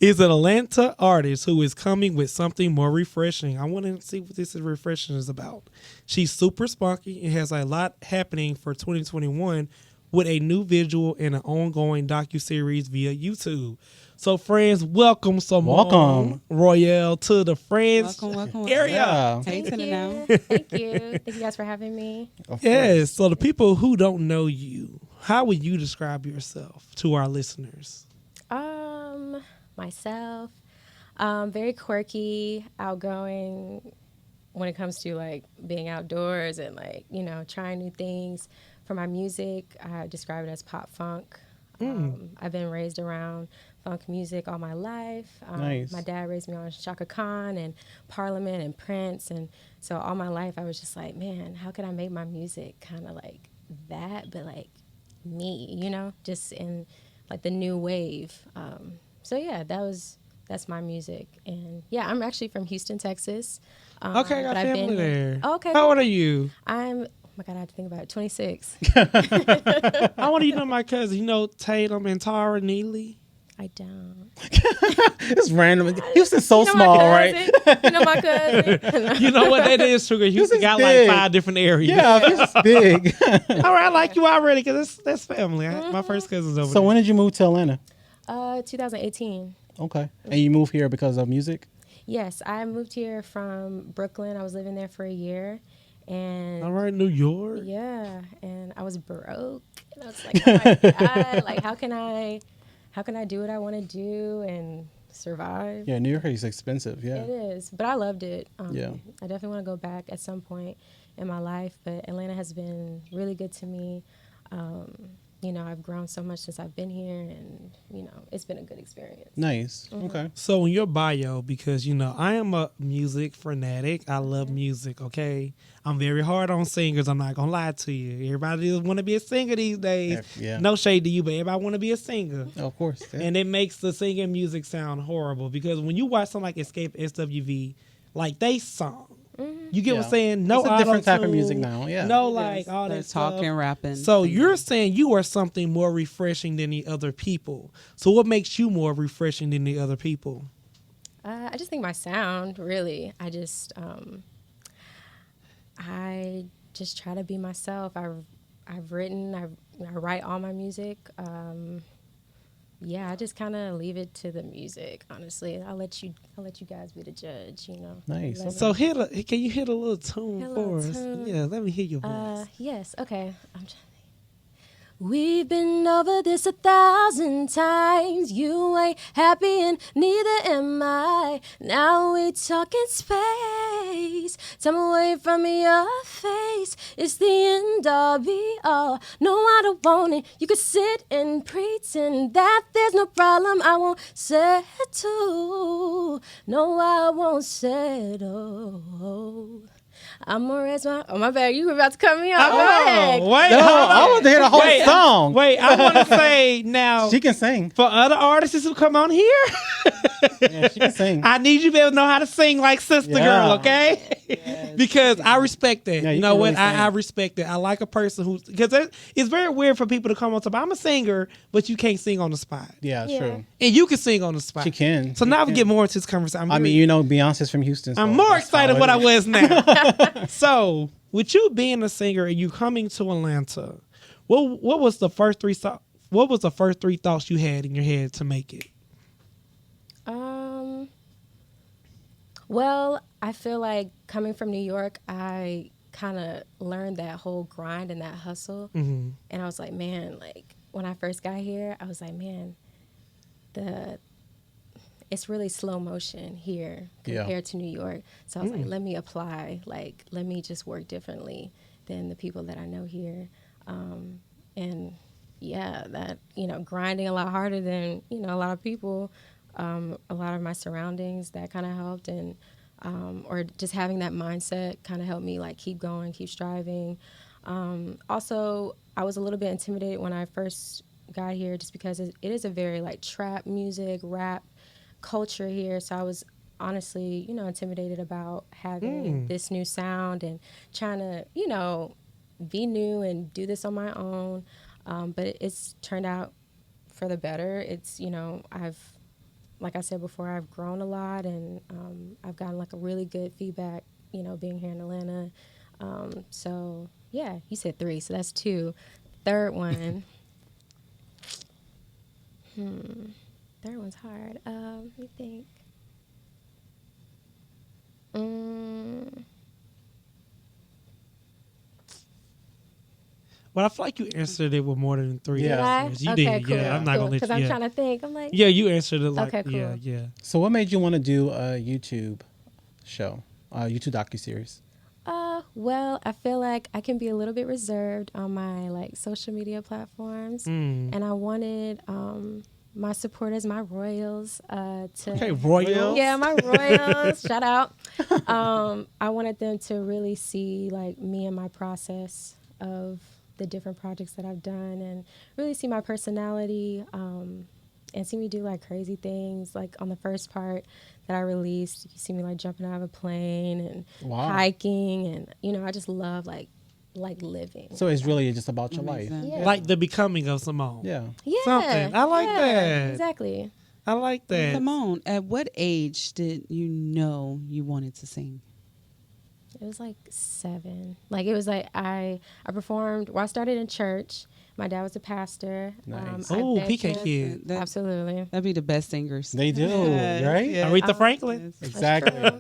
Is an Atlanta artist who is coming with something more refreshing. I want to see what this is refreshing is about. She's super spunky and has a lot happening for 2021 with a new visual and an ongoing docuseries via YouTube. So, friends, welcome Symone Royale to the Friendz Welcome. area. Yeah. Hey, Thank to the you. now. Thank you. Thank you guys for having me. Yes. So, the people who don't know you, how would you describe yourself to our listeners? Myself, very quirky, outgoing when it comes to like being outdoors and like, trying new things. For my music, I describe it as pop funk. I've been raised around funk music all my life. Nice. My dad raised me on Shaka Khan and Parliament and Prince. And so all my life I was just like, man, how could I make my music kind of like that, but like me, just in like the new wave. So yeah, that's my music. And yeah, I'm actually from Houston, Texas. Okay, I got family there. Oh, okay. How old are you? Oh my God, I have to think about it. 26. I want to know my cousin. Tatum and Tara Neely? I don't. It's random. Houston's so my small, cousin? right? You know my cousin? You know what? That is true. Houston got big. like 5 different areas. Yeah, Houston's big. All right, I like you already because that's family. My first cousin's over So there. when did you move to Atlanta? 2018. Okay. And you moved here because of music? Yes, I moved here from Brooklyn. I was living there for a year. And All right, New York. yeah, and I was broke. And I was like, oh my God, like how can I do what I want to do and survive? Yeah, New York is expensive. Yeah. It is, but I loved it. Yeah. I definitely want to go back at some point in my life, but Atlanta has been really good to me. I've grown so much since I've been here, and it's been a good experience. Nice. Okay. So in your bio, because I am a music fanatic. I love music. Okay, I'm very hard on singers. I'm not gonna lie to you. Everybody want to be a singer these days. Yeah. No shade to you, but everybody want to be a singer. Oh, of course. Yeah. And it makes the singing music sound horrible because when you watch something like Escape SWV, like they song. You get what I'm saying? No, it's a different type of auto-tune, music now. Yeah. No, like all They're that stuff. talking, rapping. So singing. you're saying you are something more refreshing than the other people. So what makes you more refreshing than the other people? I just think my sound, really. I just try to be myself. I've written, I write all my music. I just kind of leave it to the music. Honestly, I'll let you guys be the judge. Nice. So can you hit a little tune Hit a for little us? tune. Yeah, let me hear your voice. Yes. Okay. We've been over this 1,000 times. You ain't happy and neither am I. Now we talk in space. Time away from your face. It's the end all be all. No, I don't want it. You could sit and pretend that there's no problem. I won't settle. No, I won't settle. I'm gonna raise my bad. You were about to cut me off. Go ahead. Wait, No, hold I on. want to hear the whole Wait, song. Wait, I want to say now She can sing. for other artists who come on here, Yeah, she can sing. I need you to be able to know how to sing like Sister Yeah. Girl, okay? Because I respect that. Yeah, you you know can what? really sing. I respect it. I like a person who's because it's very weird for people to come on top. I'm a singer, but you can't sing on the spot, Yeah, Yeah. true. and you can sing on the spot. She can. So She now we can. get more into this conversation. I mean, Beyonce's from Houston. So I'm more that's excited how what it I is. was now. So, with you being a singer and you coming to Atlanta, what was the first three thoughts you had in your head to make it? Well, I feel like coming from New York, I kind of learned that whole grind and that hustle. Mm-hmm. And I was like, man, like when I first got here, I was like, man, it's really slow motion here compared to New York. So I was like, let me apply. Like, let me just work differently than the people that I know here. And yeah, that, grinding a lot harder than, a lot of people, a lot of my surroundings, that kind of helped. And, or just having that mindset kind of helped me like keep going, keep striving. Also, I was a little bit intimidated when I first got here just because it is a very like trap music, rap culture here. So I was honestly, intimidated about having this new sound and trying to, be new and do this on my own. But it's turned out for the better. It's, like I said before, I've grown a lot and I've gotten like a really good feedback, being here in Atlanta. So yeah, you said 3, so that's 2. Third one. Third one's hard. Let me think. Well, I feel like you answered it with more than 3 Yeah. Did I? answers. You Okay, did. cool. Yeah, I'm not gonna let Because you. I'm Yeah. trying to think. I'm like, Yeah, you answered it like. Okay, cool. Yeah. So what made you want to do a YouTube show, YouTube docuseries? well, I feel like I can be a little bit reserved on my like social media platforms, and I wanted my supporters, my royals, to Okay, Royals. yeah, my royals, shout out. I wanted them to really see like me and my process of the different projects that I've done, and really see my personality, and see me do like crazy things. Like on the first part that I released, you see me like jumping out of a plane and Wow. hiking, and I just love like living. So it's really just about your life. Amazing. Yeah. Like the becoming of Symone. Yeah. Yeah, Something. I like that. Exactly. I like that. Symone, at what age did you know you wanted to sing? It was like 7. Like it was like I performed. Well, I started in church. My dad was a pastor. Nice. I Oh, begged PK him- kid. Absolutely. That'd be the best singers. They do, right? Yeah. Aretha Franklin. Exactly.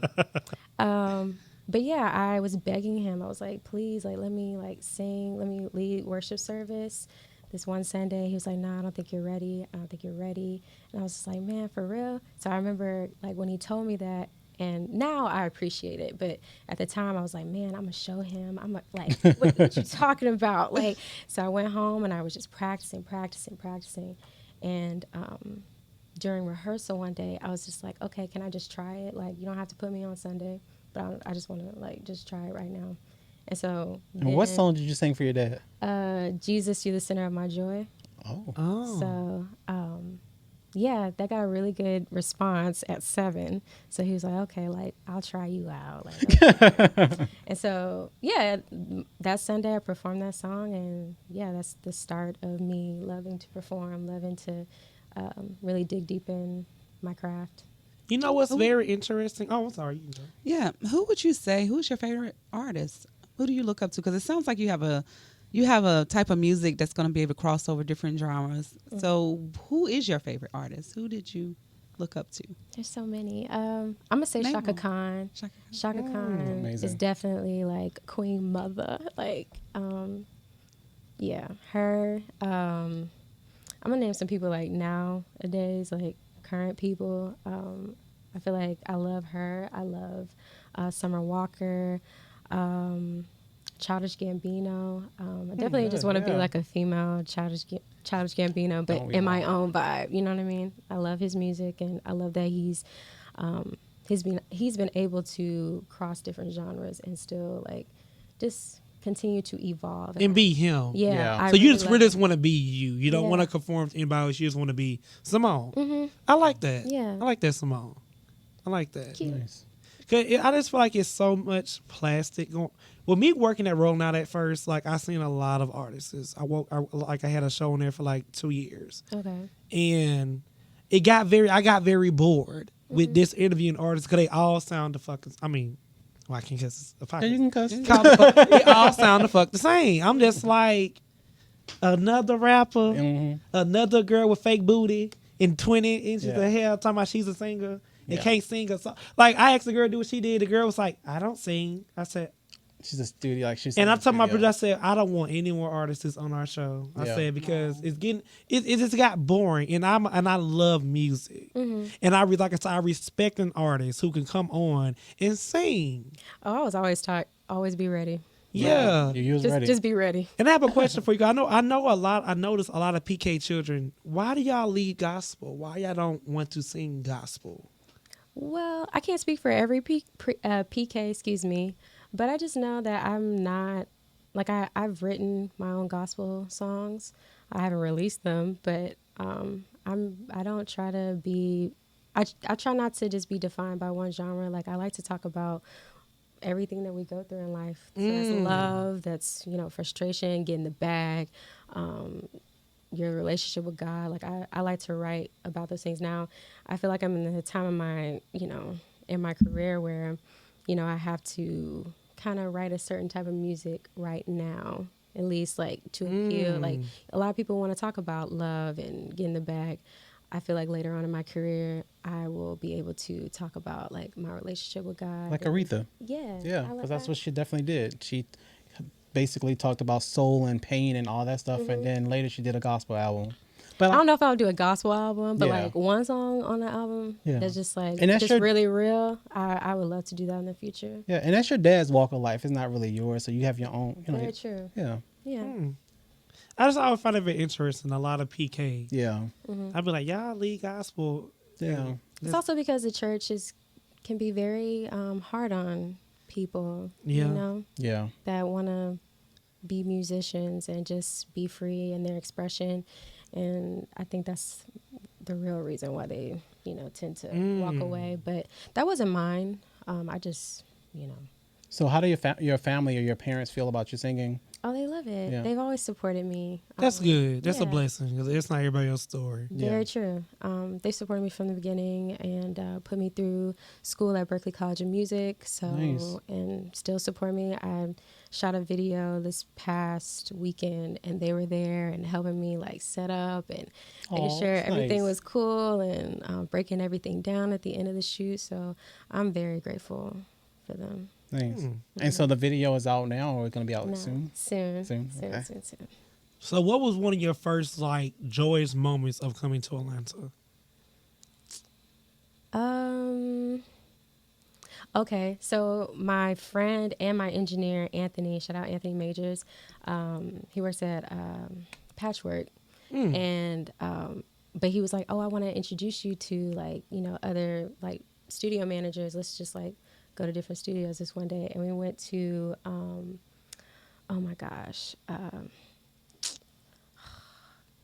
But yeah, I was begging him. I was like, please, like, let me like sing, let me lead worship service. This one Sunday, he was like, nah, I don't think you're ready. I don't think you're ready. And I was just like, man, for real? So I remember like when he told me that, And now I appreciate it, but at the time I was like, man, I'm gonna show him. I'm like, what you talking about? Like, so I went home and I was just practicing, and during rehearsal one day, I was just like, okay, can I just try it? Like, you don't have to put me on Sunday, but I just want to like just try it right now. And so, And what song did you sing for your dad? Jesus, You're the Center of My Joy. Oh. So, yeah, that got a really good response at 7. So he was like, okay, like, I'll try you out. Like, okay. And so, yeah, that Sunday I performed that song. And, yeah, that's the start of me loving to perform, loving to really dig deep in my craft. You know what's very interesting? Oh, I'm sorry. You know. Yeah. Who would you say, who's your favorite artist? Who do you look up to? Because it sounds like you have a type of music that's going to be able to cross over different genres. Mm-hmm. So who is your favorite artist? Who did you look up to? There's so many. I'm going to say Shaka Khan. Shaka Khan is definitely like Queen Mother. Like, yeah, her. I'm going to name some people like nowadays, like current people. I feel like I love her. I love Summer Walker. Childish Gambino. I definitely just want to be like a female Childish Gambino, but in my own vibe. You know what I mean? I love his music, and I love that he's been able to cross different genres and still like just continue to evolve and be him. Yeah. So you just want to be you. You don't want to conform to anybody else. You just want to be Symone. Mm-hmm. I like that. Yeah. I like that, Symone. I like that. Cute. Nice. Cause I just feel like it's so much plastic going. Well, me working at Rolling Out at first, like I seen a lot of artists. I had a show on there for like 2 years. Okay. And I got very bored with this interviewing artists because they all sound the fucking. I mean, well, I can't cuss. Yeah, you can cuss. They all sound the fuck the same. I'm just like another rapper, another girl with fake booty and 20 inches of hair talking about she's a singer. And can't sing a song. Like, I asked the girl to do what she did. The girl was like, I don't sing. I said, she's a studio. Like she's. And I'm talking about, I said, I don't want any more artists on our show. I said, because it just got boring. And I love music. Mm-hmm. And I respect an artist who can come on and sing. Oh, I was always taught, always be ready. Yeah. Just be ready. And I have a question for you. I notice a lot of PK children. Why do y'all lead gospel? Why y'all don't want to sing gospel? Well, I can't speak for every PK, but I just know that I'm not, like I've written my own gospel songs. I haven't released them, but I don't try to be, I try not to just be defined by one genre. Like I like to talk about everything that we go through in life. So that's love, that's, frustration, getting the bag, your relationship with God. Like I like to write about those things. Now I feel like I'm in the time of my, in my career where, I have to kind of write a certain type of music right now, at least like to appeal. Like a lot of people want to talk about love and getting the bag. I feel like later on in my career, I will be able to talk about like my relationship with God. Like Aretha. Yeah. Yeah, because that's what she definitely did. She basically talked about soul and pain and all that stuff, and then later she did a gospel album. But I don't know if I'll do a gospel album, but like one song on the album that's just like really real. I would love to do that in the future. Yeah, and that's your dad's walk of life. It's not really yours, so you have your own. Very true. Yeah. Yeah. I just always find it very interesting. A lot of PK. Yeah. I'd be like, y'all lead gospel. Yeah. It's also because the church can be very hard on people. Yeah. That want to be musicians and just be free in their expression. And I think that's the real reason why they, tend to walk away. But that wasn't mine. I just, So how do your family or your parents feel about you singing? Oh, they love it. Yeah. They've always supported me. That's good. That's a blessing because it's not everybody else's story. Very true. They supported me from the beginning and put me through school at Berklee College of Music. So and still support me. I shot a video this past weekend, and they were there and helping me like set up and making sure everything was cool and breaking everything down at the end of the shoot. So I'm very grateful for them. Nice. And so the video is out now, or it's going to be out soon? Soon. So what was one of your first like joyous moments of coming to Atlanta? Okay, so my friend and my engineer, Anthony, shout out Anthony Majors, he works at Patchwork. And, but he was like, oh, I want to introduce you to like, you know, other like studio managers. Let's just like go to different studios this one day. And we went to, oh my gosh,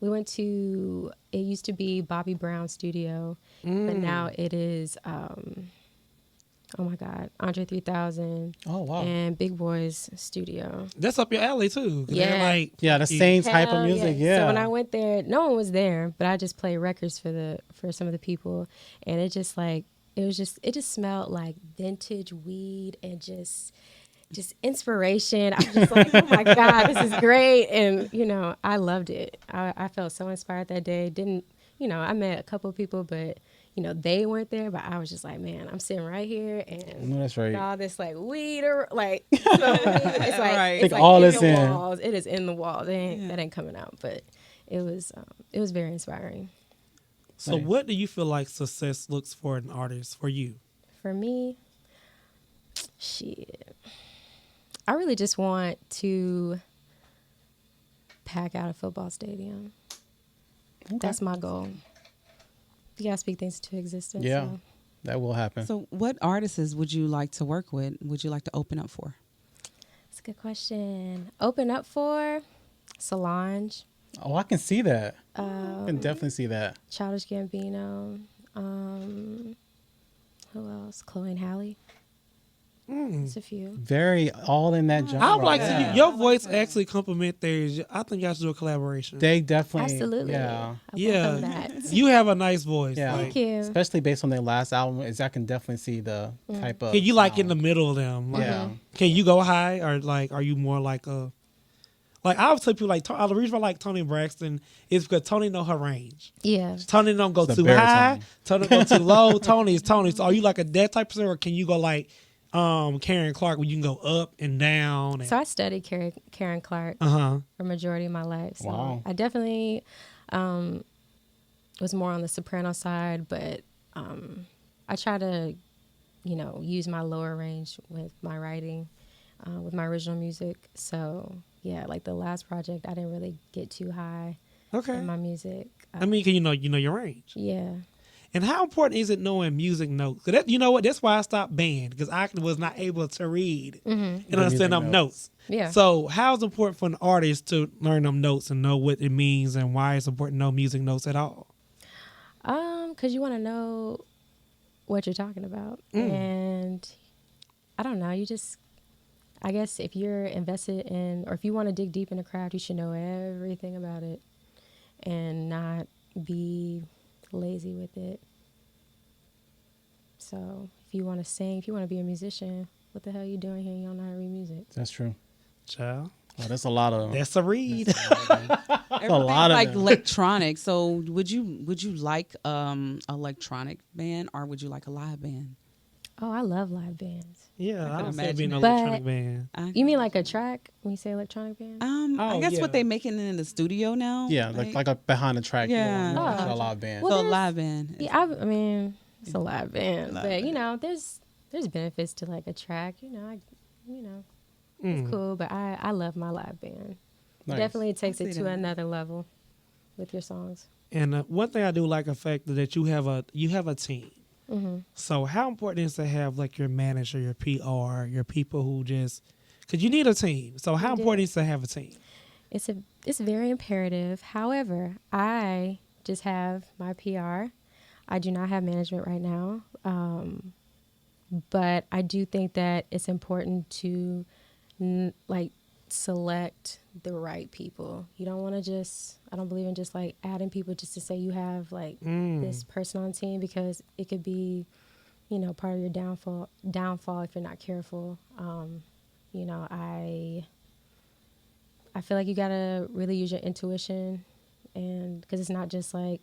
we went to, it used to be Bobby Brown's studio, but now it is, oh my God, Andre 3000. Oh, wow. And Big Boy's studio. That's up your alley too. 'Cause they're Yeah. like, Yeah, the same type of Hell music. Yeah. So when I went there, no one was there, but I just played records for some of the people, and it just like it just smelled like vintage weed and just inspiration. I was just like, oh my God, this is great, and you know, I loved it. I felt so inspired that day. Didn't you know? I met a couple of people, but you know, they weren't there, but I was just like, man, I'm sitting right here and No, that's right. all this like weed or like, it's like, Right. it's Take like all in this the in. walls. It is in the walls. That ain't coming out, but it was very inspiring. so Nice. what do you feel like success looks for an artist for you? For me, shit, I really just want to pack out a football stadium. Okay. That's my goal. You gotta speak things into existence. Yeah, So. that will happen. So, what artists would you like to work with? Would you like to open up for? That's a good question. Open up for Solange, Oh, I can see that. I can definitely see that. Childish Gambino. Who else? Chloe and Halle. It's a few. Very all in that genre. I would like yeah. to. Your voice actually complement theirs. I think y'all should do a collaboration. They definitely. Absolutely. Yeah. I Yeah. welcome that. You have a nice voice. Yeah. Like, Thank you. Especially based on their last album, I can definitely see the type of. can you like in the sound. middle of them? Like, Yeah. Can you go high or like? Are you more like a? Like I would tell people like the reason I like Toni Braxton is because Toni know her range. Yeah. Toni don't go It's too the high. baritone. Toni go too low. Toni is Toni. So are you like a that type of singer, or can you go like Karen Clark where you can go up and down? And, So I studied Karen Clark uh-huh. for majority of my life. So Wow. I definitely was more on the soprano side, but I try to, you know, use my lower range with my writing, with my original music. So yeah, like the last project, I didn't really get too high Okay. in my music. I mean, can you know your range? Yeah. And how important is it knowing music notes? 'Cause that, you know what? That's why I stopped band because I was not able to read and understand them music notes. Yeah. So how is it important for an artist to learn them notes and know what it means and why it's important to know music notes at all? 'Cause you want to know what you're talking about. And I don't know, I guess if you're invested in, or if you want to dig deep in the craft, you should know everything about it and not be lazy with it. So if you want to sing, if you want to be a musician, what the hell are you doing here? You don't know how to read music. That's true. Child, Oh, that's a lot of. that's a read. a lot of like them. electronic. So, would you like electronic band or would you like a live band? Oh, I love live bands. Yeah, I can don't say being an imagine it. electronic But- band. You mean like a track when you say electronic band? I Oh, guess yeah. what they making in the studio now. Yeah, like a behind the track. Yeah. Yeah. A live band. Well, so a there's- live band. Yeah, I mean, it's a live band, Live but band. you know, there's benefits to like a track. It's cool. But I love my live band. Nice. Definitely takes I it see to that. another level with your songs. And one thing I do like the fact that you have a team. So how important is to have like your manager, your PR, your people who just because you need a team. So how You do. important is to have a team? It's very imperative. However, I just have my PR. I do not have management right now. But I do think that it's important to like select the right people. You don't want to I don't believe in just like adding people just to say you have like this person on team, because it could be, you know, part of your downfall if you're not careful. You know, I feel like you gotta really use your intuition, and because it's not just like,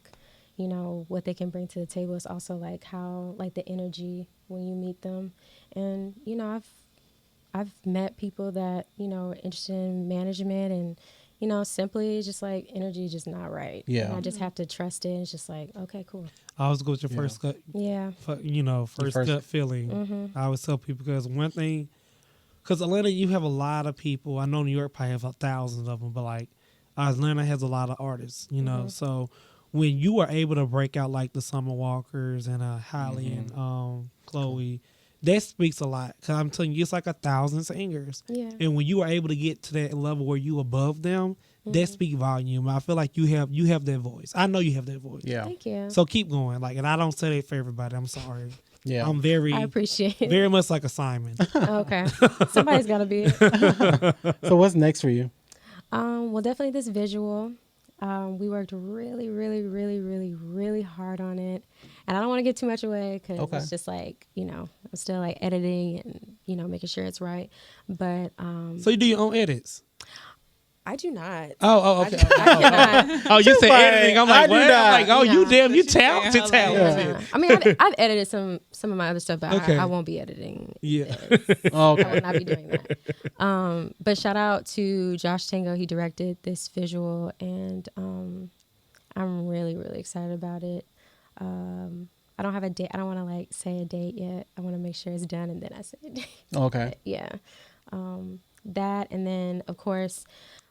you know, what they can bring to the table. It's also like how, like the energy when you meet them. And, you know, I've met people that, you know, are interested in management and, simply just like energy just not right. Yeah. And I just have to trust it. It's just like, okay, cool. I always go with your first gut, Yeah. first gut feeling. I always tell people because one thing, because Atlanta, you have a lot of people. I know New York probably have thousands of them, but like Atlanta has a lot of artists, So when you are able to break out like the Summer Walkers and Halle and Chloe, that speaks a lot. Because I'm telling you, it's like 1,000 singers. Yeah. And when you are able to get to that level where you above them, that speak volume. I feel like you have that voice. I know you have that voice. Yeah. Thank you. So keep going. Like, and I don't say that for everybody. I'm sorry. Yeah. I'm very, I appreciate it. very much like a Simon. Okay. Somebody's got to be it. So what's next for you? Well, definitely this visual. We worked really, really, really, really, really hard on it. And I don't want to get too much away because it's just like, I'm still like editing and, making sure it's right. But So you do your own edits? I do not. Oh, okay. I cannot. Oh, you said Right. editing. I'm I like, do what? not. I'm like, oh, No. you damn, you So she saying talented, her talented. like- I mean, I've edited some of my other stuff, but Okay. I won't be editing. Yeah. I Okay. will not be doing that. But shout out to Josh Tango. He directed this visual, and I'm really, really excited about it. I don't have a date. I don't want to like say a date yet. I want to make sure it's done, and then I say a date. Okay. Yeah. That, and then of course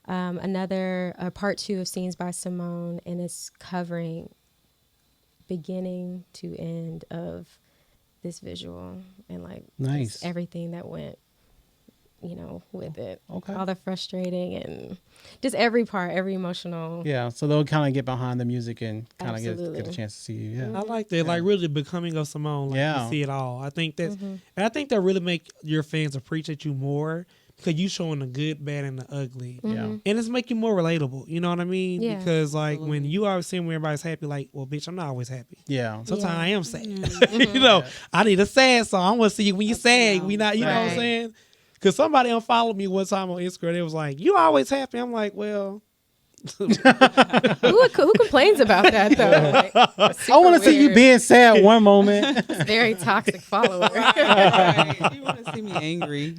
another part 2 of Scenes by Symone, and it's covering beginning to end of this visual and like Nice. just everything that went with it. Okay. All the frustrating and just every part, every emotional. Yeah. So they'll kind of get behind the music and kind of get Absolutely. a chance to see you. Yeah. I like that. Like really becoming of Simone. Like Yeah. you see it all. I think that's, and I think that really make your fans appreciate you more because you showing the good, bad, and the ugly. Yeah. And it's make you more relatable. You know what I mean? Yeah. Because like when you always see when everybody's happy, like, well, bitch, I'm not always happy. Yeah. Sometimes Yeah. I am sad. I need a sad song. I want to see you when you sad. We not, you know what I'm Right. saying? Because somebody unfollowed me one time on Instagram. It was like, you always happy. I'm like, well, Who complains about that though? Like, I want to see you being sad one moment. very toxic follower. Right. You want to see me angry.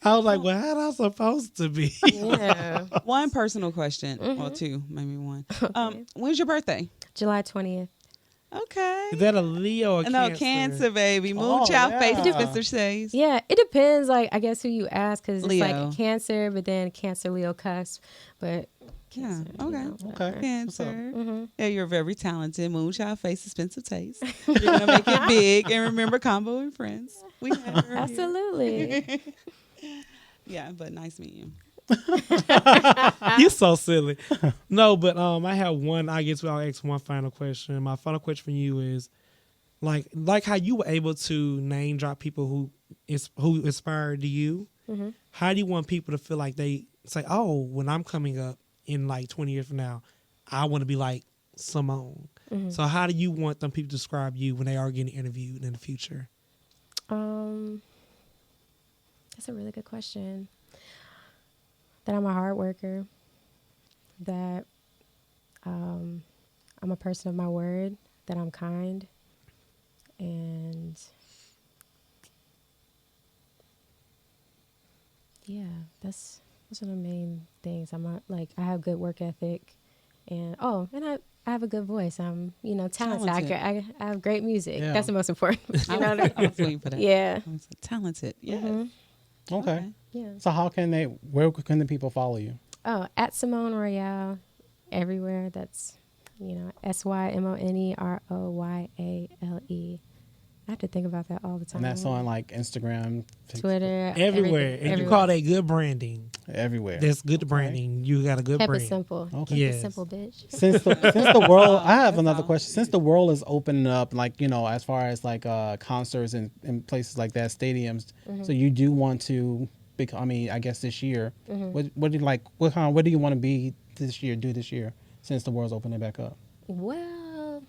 I was like, well, how am I supposed to be? Yeah. One personal question. Well, two, maybe one. When's your birthday? July 20th. Okay. Is that a Leo or No, Cancer? Cancer, baby. Oh, Moonchild yeah. face, Spencer says. Yeah, it depends. Like, I guess who you ask, because it's Leo. like Cancer, but then Cancer, Leo, cusp. But Yeah, Cancer, okay. Okay. Cancer. Yeah, you're very talented. Moonchild face, expensive taste. You're going to make it big. And remember ConVo and Friendz. We had her here. Absolutely. Yeah, but nice meeting you. You're so silly. No, but I have one. I guess I'll ask one final question. My final question for you is, like how you were able to name drop people who inspired you. How do you want people to feel like they say, oh, when I'm coming up in like 20 years from now, I want to be like Symone. So how do you want them people to describe you when they are getting interviewed in the future? That's a really good question. That I'm a hard worker, that I'm a person of my word, that I'm kind, and yeah, that's one of the main things. I have good work ethic, and I have a good voice. I'm talented. I have great music. Yeah. That's the most important. I was waiting for that. Yeah. I was talented. Yes. Okay. Yeah. So where can the people follow you? Oh, at Symone Royale, everywhere. That's, SYMONEROYALE. I have to think about that all the time. And that's on like Instagram, Twitter, Everywhere. everything, And you call that good branding. everywhere. That's good branding. You got a good Kept brand. it simple. Okay. Kept Yes. it simple, bitch. Since the world, I have another question. Since the world is opening up, like as far as like concerts and places like that, stadiums. So you do want to I guess this year. What do you like? What do you want to be this year? Do this year since the world's opening back up? Well,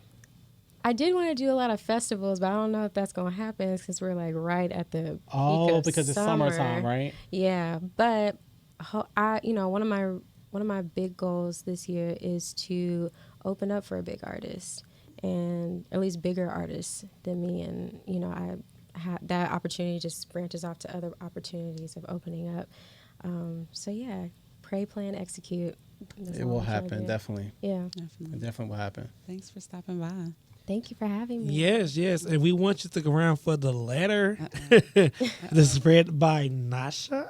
I did want to do a lot of festivals, but I don't know if that's going to happen since we're like right at the peak of Because it's summertime, right? Yeah, but one of my big goals this year is to open up for a big artist, and at least bigger artists than me, and that opportunity just branches off to other opportunities of opening up. So yeah, pray, plan, execute. That's It all will I'm trying to happen, do. definitely. Yeah. It definitely will happen. Thanks for stopping by. Thank you for having me. Yes, yes. And we want you to stick around for the letter. This is read by Nasha.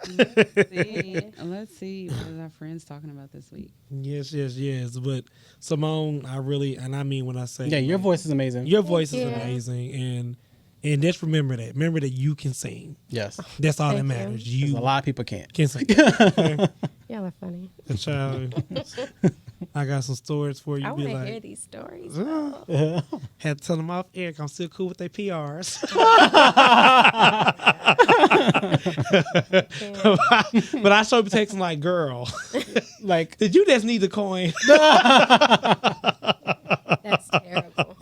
Let's see what is our friends talking about this week. Yes, yes, yes. But Symone, I really, and I mean when I say, Yeah, your like, voice is amazing. your voice is you. amazing, and just remember that. Remember that you can sing. Yes. That's all that Thank you. matters. 'Cause You a lot of people can't. can sing. Okay? Y'all are funny. Good child. I got some stories for you. I Be want to like, hear these stories. had to tell them off air. 'Cause I'm still cool with their PRs. But I should be texting like, girl, Like, did you just need the coin? That's terrible.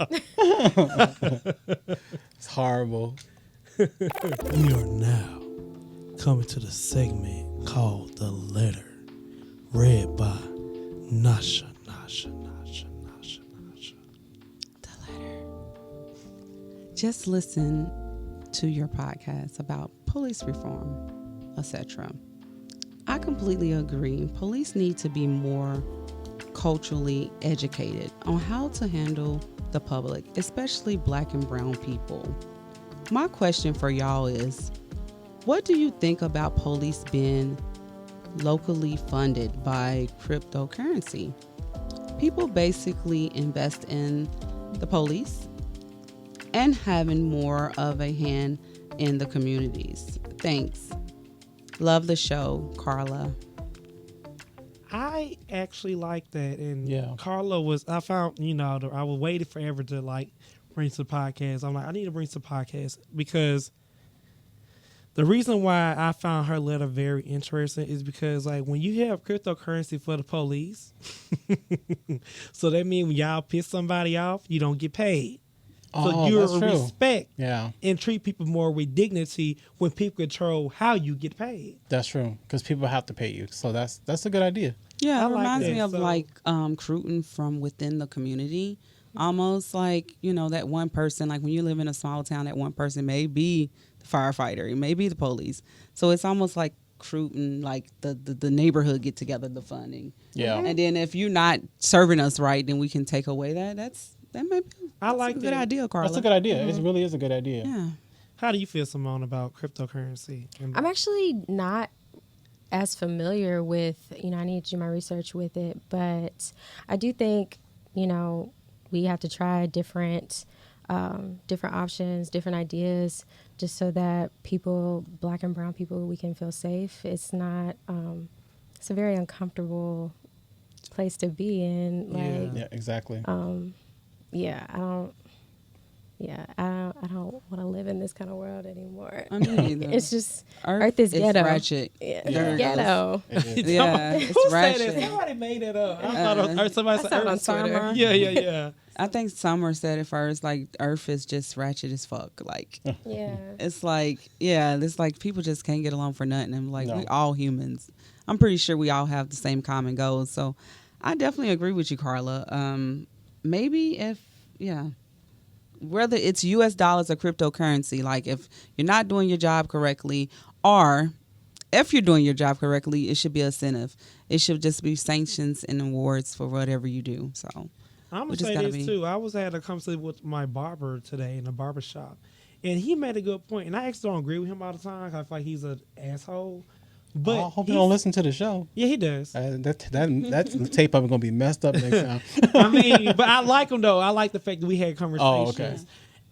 it's horrible. We are now coming to the segment called The Letter, read by Nasha. The letter. Just listen to your podcast about police reform, etc. I completely agree. Police need to be more culturally educated on how to handle the public, especially black and brown people. My question for y'all is, what do you think about police being locally funded by cryptocurrency? People basically invest in the police and having more of a hand in the communities. Thanks. Love the show, Carla. I actually like that, and Yeah. Carla was. I found, I was waiting forever to like bring some podcasts. I'm like, I need to bring some podcasts because the reason why I found her letter very interesting is because like when you have cryptocurrency for the police, so that means when y'all piss somebody off, you don't get paid. So Oh, you that's true. respect Yeah, and treat people more with dignity when people control how you get paid. that's true. Because people have to pay you. So that's a good idea. Yeah, I it like reminds that. me of So- like recruiting from within the community. Almost like, that one person, like when you live in a small town, that one person may be the firefighter, it may be the police. So it's almost like recruiting like the neighborhood get together, the funding. Yeah. And then if you're not serving us right, then we can take away that. That may be I like a good that. idea, Carla. That's a good idea. It really is a good idea. Yeah. How do you feel, Symone, about cryptocurrency? I'm actually not as familiar with, I need to do my research with it, but I do think, we have to try different options, different ideas, just so that people, black and brown people, we can feel safe. It's not, it's a very uncomfortable place to be in. Like, Yeah, exactly. I don't want to live in this kind of world anymore. I mean, either. It's just, Earth is ghetto. ratchet. Yeah, Yeah. it's ghetto. It is. Yeah, Who it's said ratchet. that? Somebody made that up. I thought it was, somebody I said saw it on Earth. Twitter. Yeah. I think Summer said it first, like Earth is just ratchet as fuck. Like Yeah. it's like, it's like people just can't get along for nothing. And like No. we all humans. I'm pretty sure we all have the same common goals. So I definitely agree with you, Carla. Maybe whether it's US dollars or cryptocurrency, like if you're not doing your job correctly, or if you're doing your job correctly, it should be an incentive. It should just be sanctions and awards for whatever you do. So I'm We gonna just say gotta this be- too. I was at a conversation with my barber today in the barber shop, and he made a good point. And I actually don't agree with him all the time. 'Cause I feel like he's an asshole. But I hope you don't listen to the show. Yeah, he does. That tape up is gonna be messed up next time. I mean, but I like him though. I like the fact that we had conversations. Oh, okay.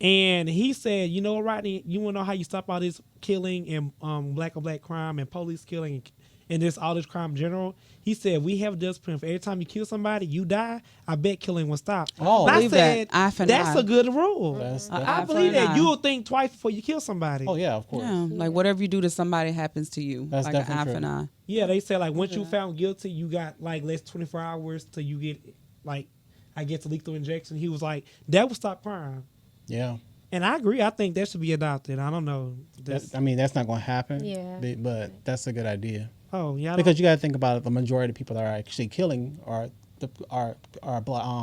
And he said, you know what, Rodney, you want to know how you stop all this killing and black on black crime and police killing and this all this crime in general? He said, we have discipline. For every time you kill somebody, you die. I bet killing will stop. Oh. And I Believe that. said, Eye for an that's eye. a good rule. That's- I that's- believe Eye for that. an You'll think twice before you kill somebody. Oh yeah, of course. yeah, like whatever you do to somebody happens to you. That's like an definitely eye for true. an eye. Yeah, they said like once you found guilty, you got like less 24 hours till you get like, I guess, a lethal injection. He was like, that would stop crime. Yeah. And I agree. I think that should be adopted. I don't know. That's not going to happen. Yeah. But that's a good idea. Oh yeah. Because you got to think about it, the majority of people that are actually killing are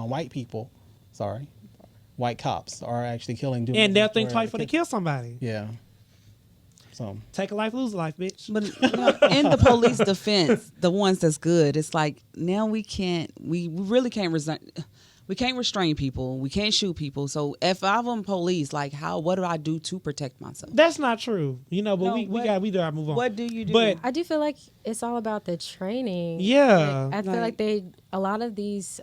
white people. Sorry, white cops are actually killing. And they'll think twice before they kill somebody. Yeah. So Take a life, lose a life, bitch. But in the police defense, the ones that's good, it's like now we really can't we can't restrain people. We can't shoot people. So if I'm police, like what do I do to protect myself? That's not true. But No, we gotta move on. What do you do? But I do feel like it's all about the training. Yeah. Like, I feel like a lot of these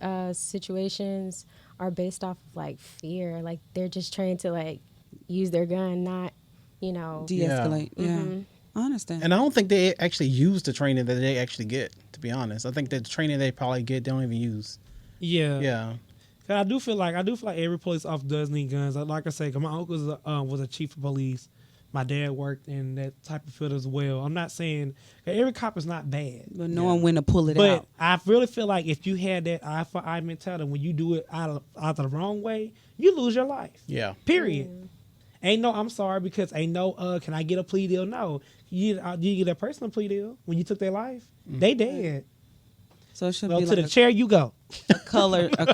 situations are based off of like fear. Like they're just trying to like use their gun, not, de-escalate. Yeah. Mm-hmm. I understand. and I don't think they actually use the training that they actually get. To be honest, I think the training they probably get they don't even use. yeah. Yeah. I do feel like every police officer does need guns. Like I say, 'cause my uncle was a chief of police. My dad worked in that type of field as well. I'm not saying every cop is not bad, but knowing when to pull it but out. I really feel like if you had that eye for eye mentality, when you do it out of the wrong way, you lose your life. Yeah. Period. Ain't no I'm sorry because ain't no can I get a plea deal? No, you get a personal plea deal when you took their life. They dead. So it should Well, be to like the chair you go. a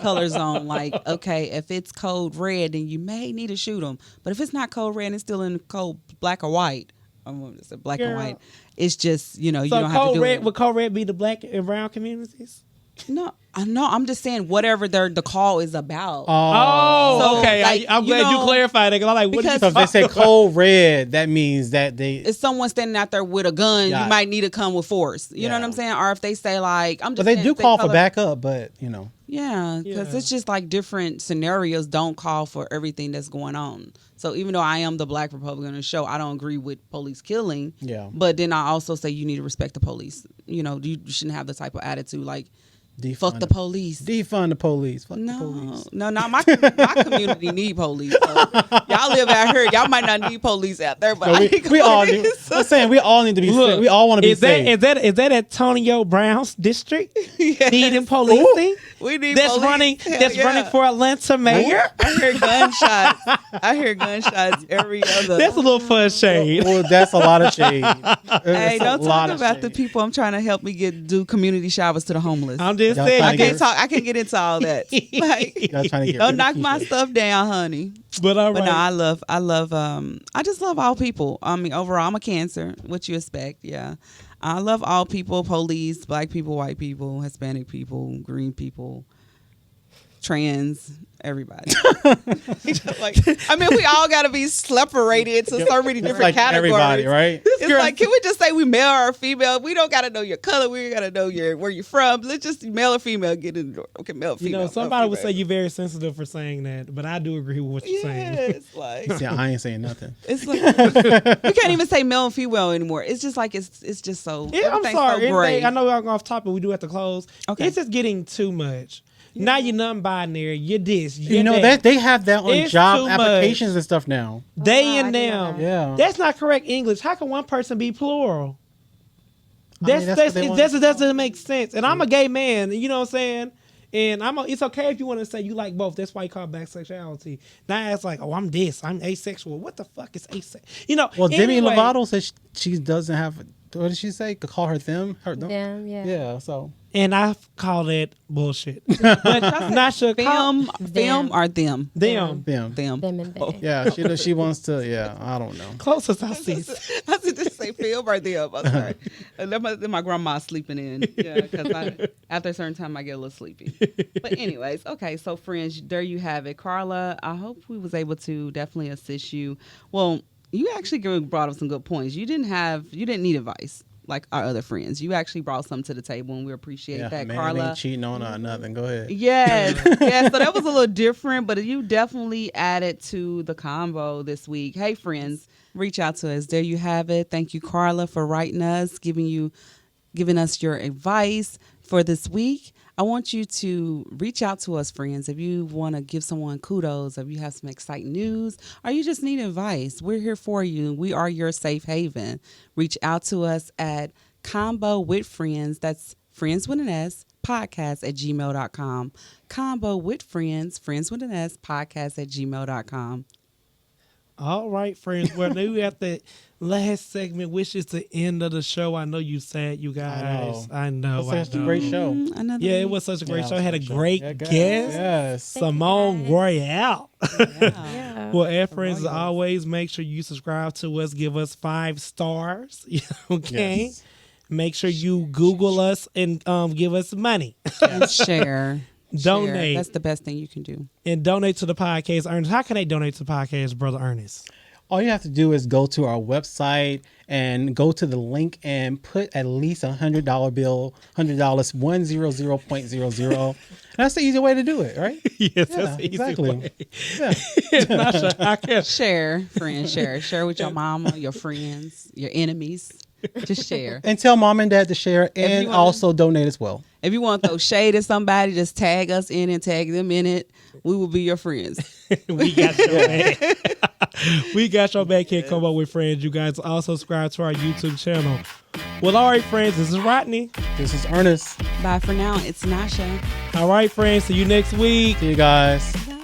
color zone. Like, okay, if it's code red, then you may need to shoot them. But if it's not code red and it's still in code black or white, I'm going to say black and Girl. white. It's just you So don't have to code do red it. would code red be the black and brown communities? No, I know. I'm just saying whatever the call is about. Oh, So, okay. like, I'm glad you clarified that. 'Cause I'm like, what because- are So you if they say cold red, that means that they. if someone's standing out there with a gun, Yeah. you might need to come with force. You know what I'm saying? Or if they say like, I'm just. But they saying do if call for color- backup, but Yeah, because Yeah. it's just like different scenarios don't call for everything that's going on. So even though I am the black Republican on the show, I don't agree with police killing. Yeah. But then I also say you need to respect the police. You shouldn't have the type of attitude like fuck the police. Defund the police. Fuck the No, police. no, my community need police. So y'all live out here. Y'all might not need police out there, but No, I need we all police. need. I'm saying we all need to be safe. We all want to be is that safe. is that Antonio Brown's district Yes. needing policing? We need That's police. running. Hell That's yeah. running for Atlanta mayor. I hear gunshots. I hear gunshots every other. That's a little fun shade. Well, that's a lot of shade. Hey, That's a don't lot talk of about the shade. people I'm trying to help me do community showers to the homeless. I'm just Y'all saying. trying I to can't talk. I can't get into all that. Like, Y'all trying to get don't rid of knock my Keisha. stuff down, honey. But all But right. no, I just love all people. I mean, overall, I'm a Cancer. What you expect? Yeah, I love all people: police, black people, white people, Hispanic people, green people, trans, everybody. Like, I mean, we all got to be separated into so many different Like categories. everybody, right? It's like, can we just say we male or female? We don't got to know your color. We got to know where you're from. Let's just male or female get in the door. Okay, male or female. somebody would say you're very sensitive for saying that, but I do agree with what you're saying. It's like See, I ain't saying nothing. it's like we can't even say male and female anymore. It's just like it's just so. Yeah, I'm everything's sorry. So gray. I know we're going off topic. We do have to close. Okay. It's just getting too much. Now you're non-binary. You're this. You're You know that. they have that on It's job too much. applications and stuff now. They Oh, and I didn't them. know that. Yeah. That's not correct English. How can one person be plural? I mean, that's what they want. That doesn't make sense. And I'm a gay man. You know what I'm saying? And it's okay if you want to say you like both. That's why you call it bisexuality. Now it's like, oh, I'm this. I'm asexual. What the fuck is asexual? Well, Demi anyway, Lovato says she doesn't have. What did she say? Could call her them. Her them. Them, yeah. Yeah. So and I call it bullshit. But not sure. Film Them. or them. Them. them. Them. Them and they. Yeah. She wants to. Yeah. I don't know. Closest I see. I said just say film or them. I'm sorry. Then my grandma's sleeping in. Yeah, because after a certain time I get a little sleepy. But anyways, okay. So friends, there you have it. Carla, I hope we was able to definitely assist you. Well, you actually brought up some good points. You didn't need advice like our other friends. You actually brought something to the table, and we appreciate Yeah. that, Man Carla. ain't cheating on her or nothing. Go ahead. Yes, yes. So that was a little different, but you definitely added to the convo this week. Hey, friends, reach out to us. There you have it. Thank you, Carla, for writing us, giving us your advice for this week. I want you to reach out to us, friends. If you want to give someone kudos, if you have some exciting news, or you just need advice, we're here for you. We are your safe haven. Reach out to us at ConVo with Friends. That's Friends with an S, podcast at gmail.com. ConVo with Friends, Friends with an S, podcast at gmail.com. All right, friends. Well, now we at the last segment, which is the end of the show. I know you sad, you guys. I know. That's a great show. Another Yeah, it week. was such a great Yeah, show. Had a such a- great yeah, guys. guest, Yes. Symone Royale. Yeah. Yeah. Yeah. Well, and friends, as always, make sure you subscribe to us. Give us 5 stars. Okay. Yes. Make sure you Google us and give us money. And share. Donate. Share. That's the best thing you can do. And donate to the podcast, Ernest. How can they donate to the podcast, Brother Ernest? All you have to do is go to our website and go to the link and put at least $100 bill, $100, 100.00. That's the easy way to do it, right? Yes, that's the easy exactly. way. Yeah. Nasha, I can Share, friends. Share with your mama, your friends, your enemies. Just share. And tell mom and dad to share and you wanna- also donate as well. If you want to throw shade at somebody, just tag us in and tag them in it. We will be your friends. We got your back. We got your back here. Come up with friends. You guys also subscribe to our YouTube channel. Well, all right, friends. This is Rodney. This is Ernest. Bye for now. It's Nasha. All right, friends. See you next week. See you guys. Bye.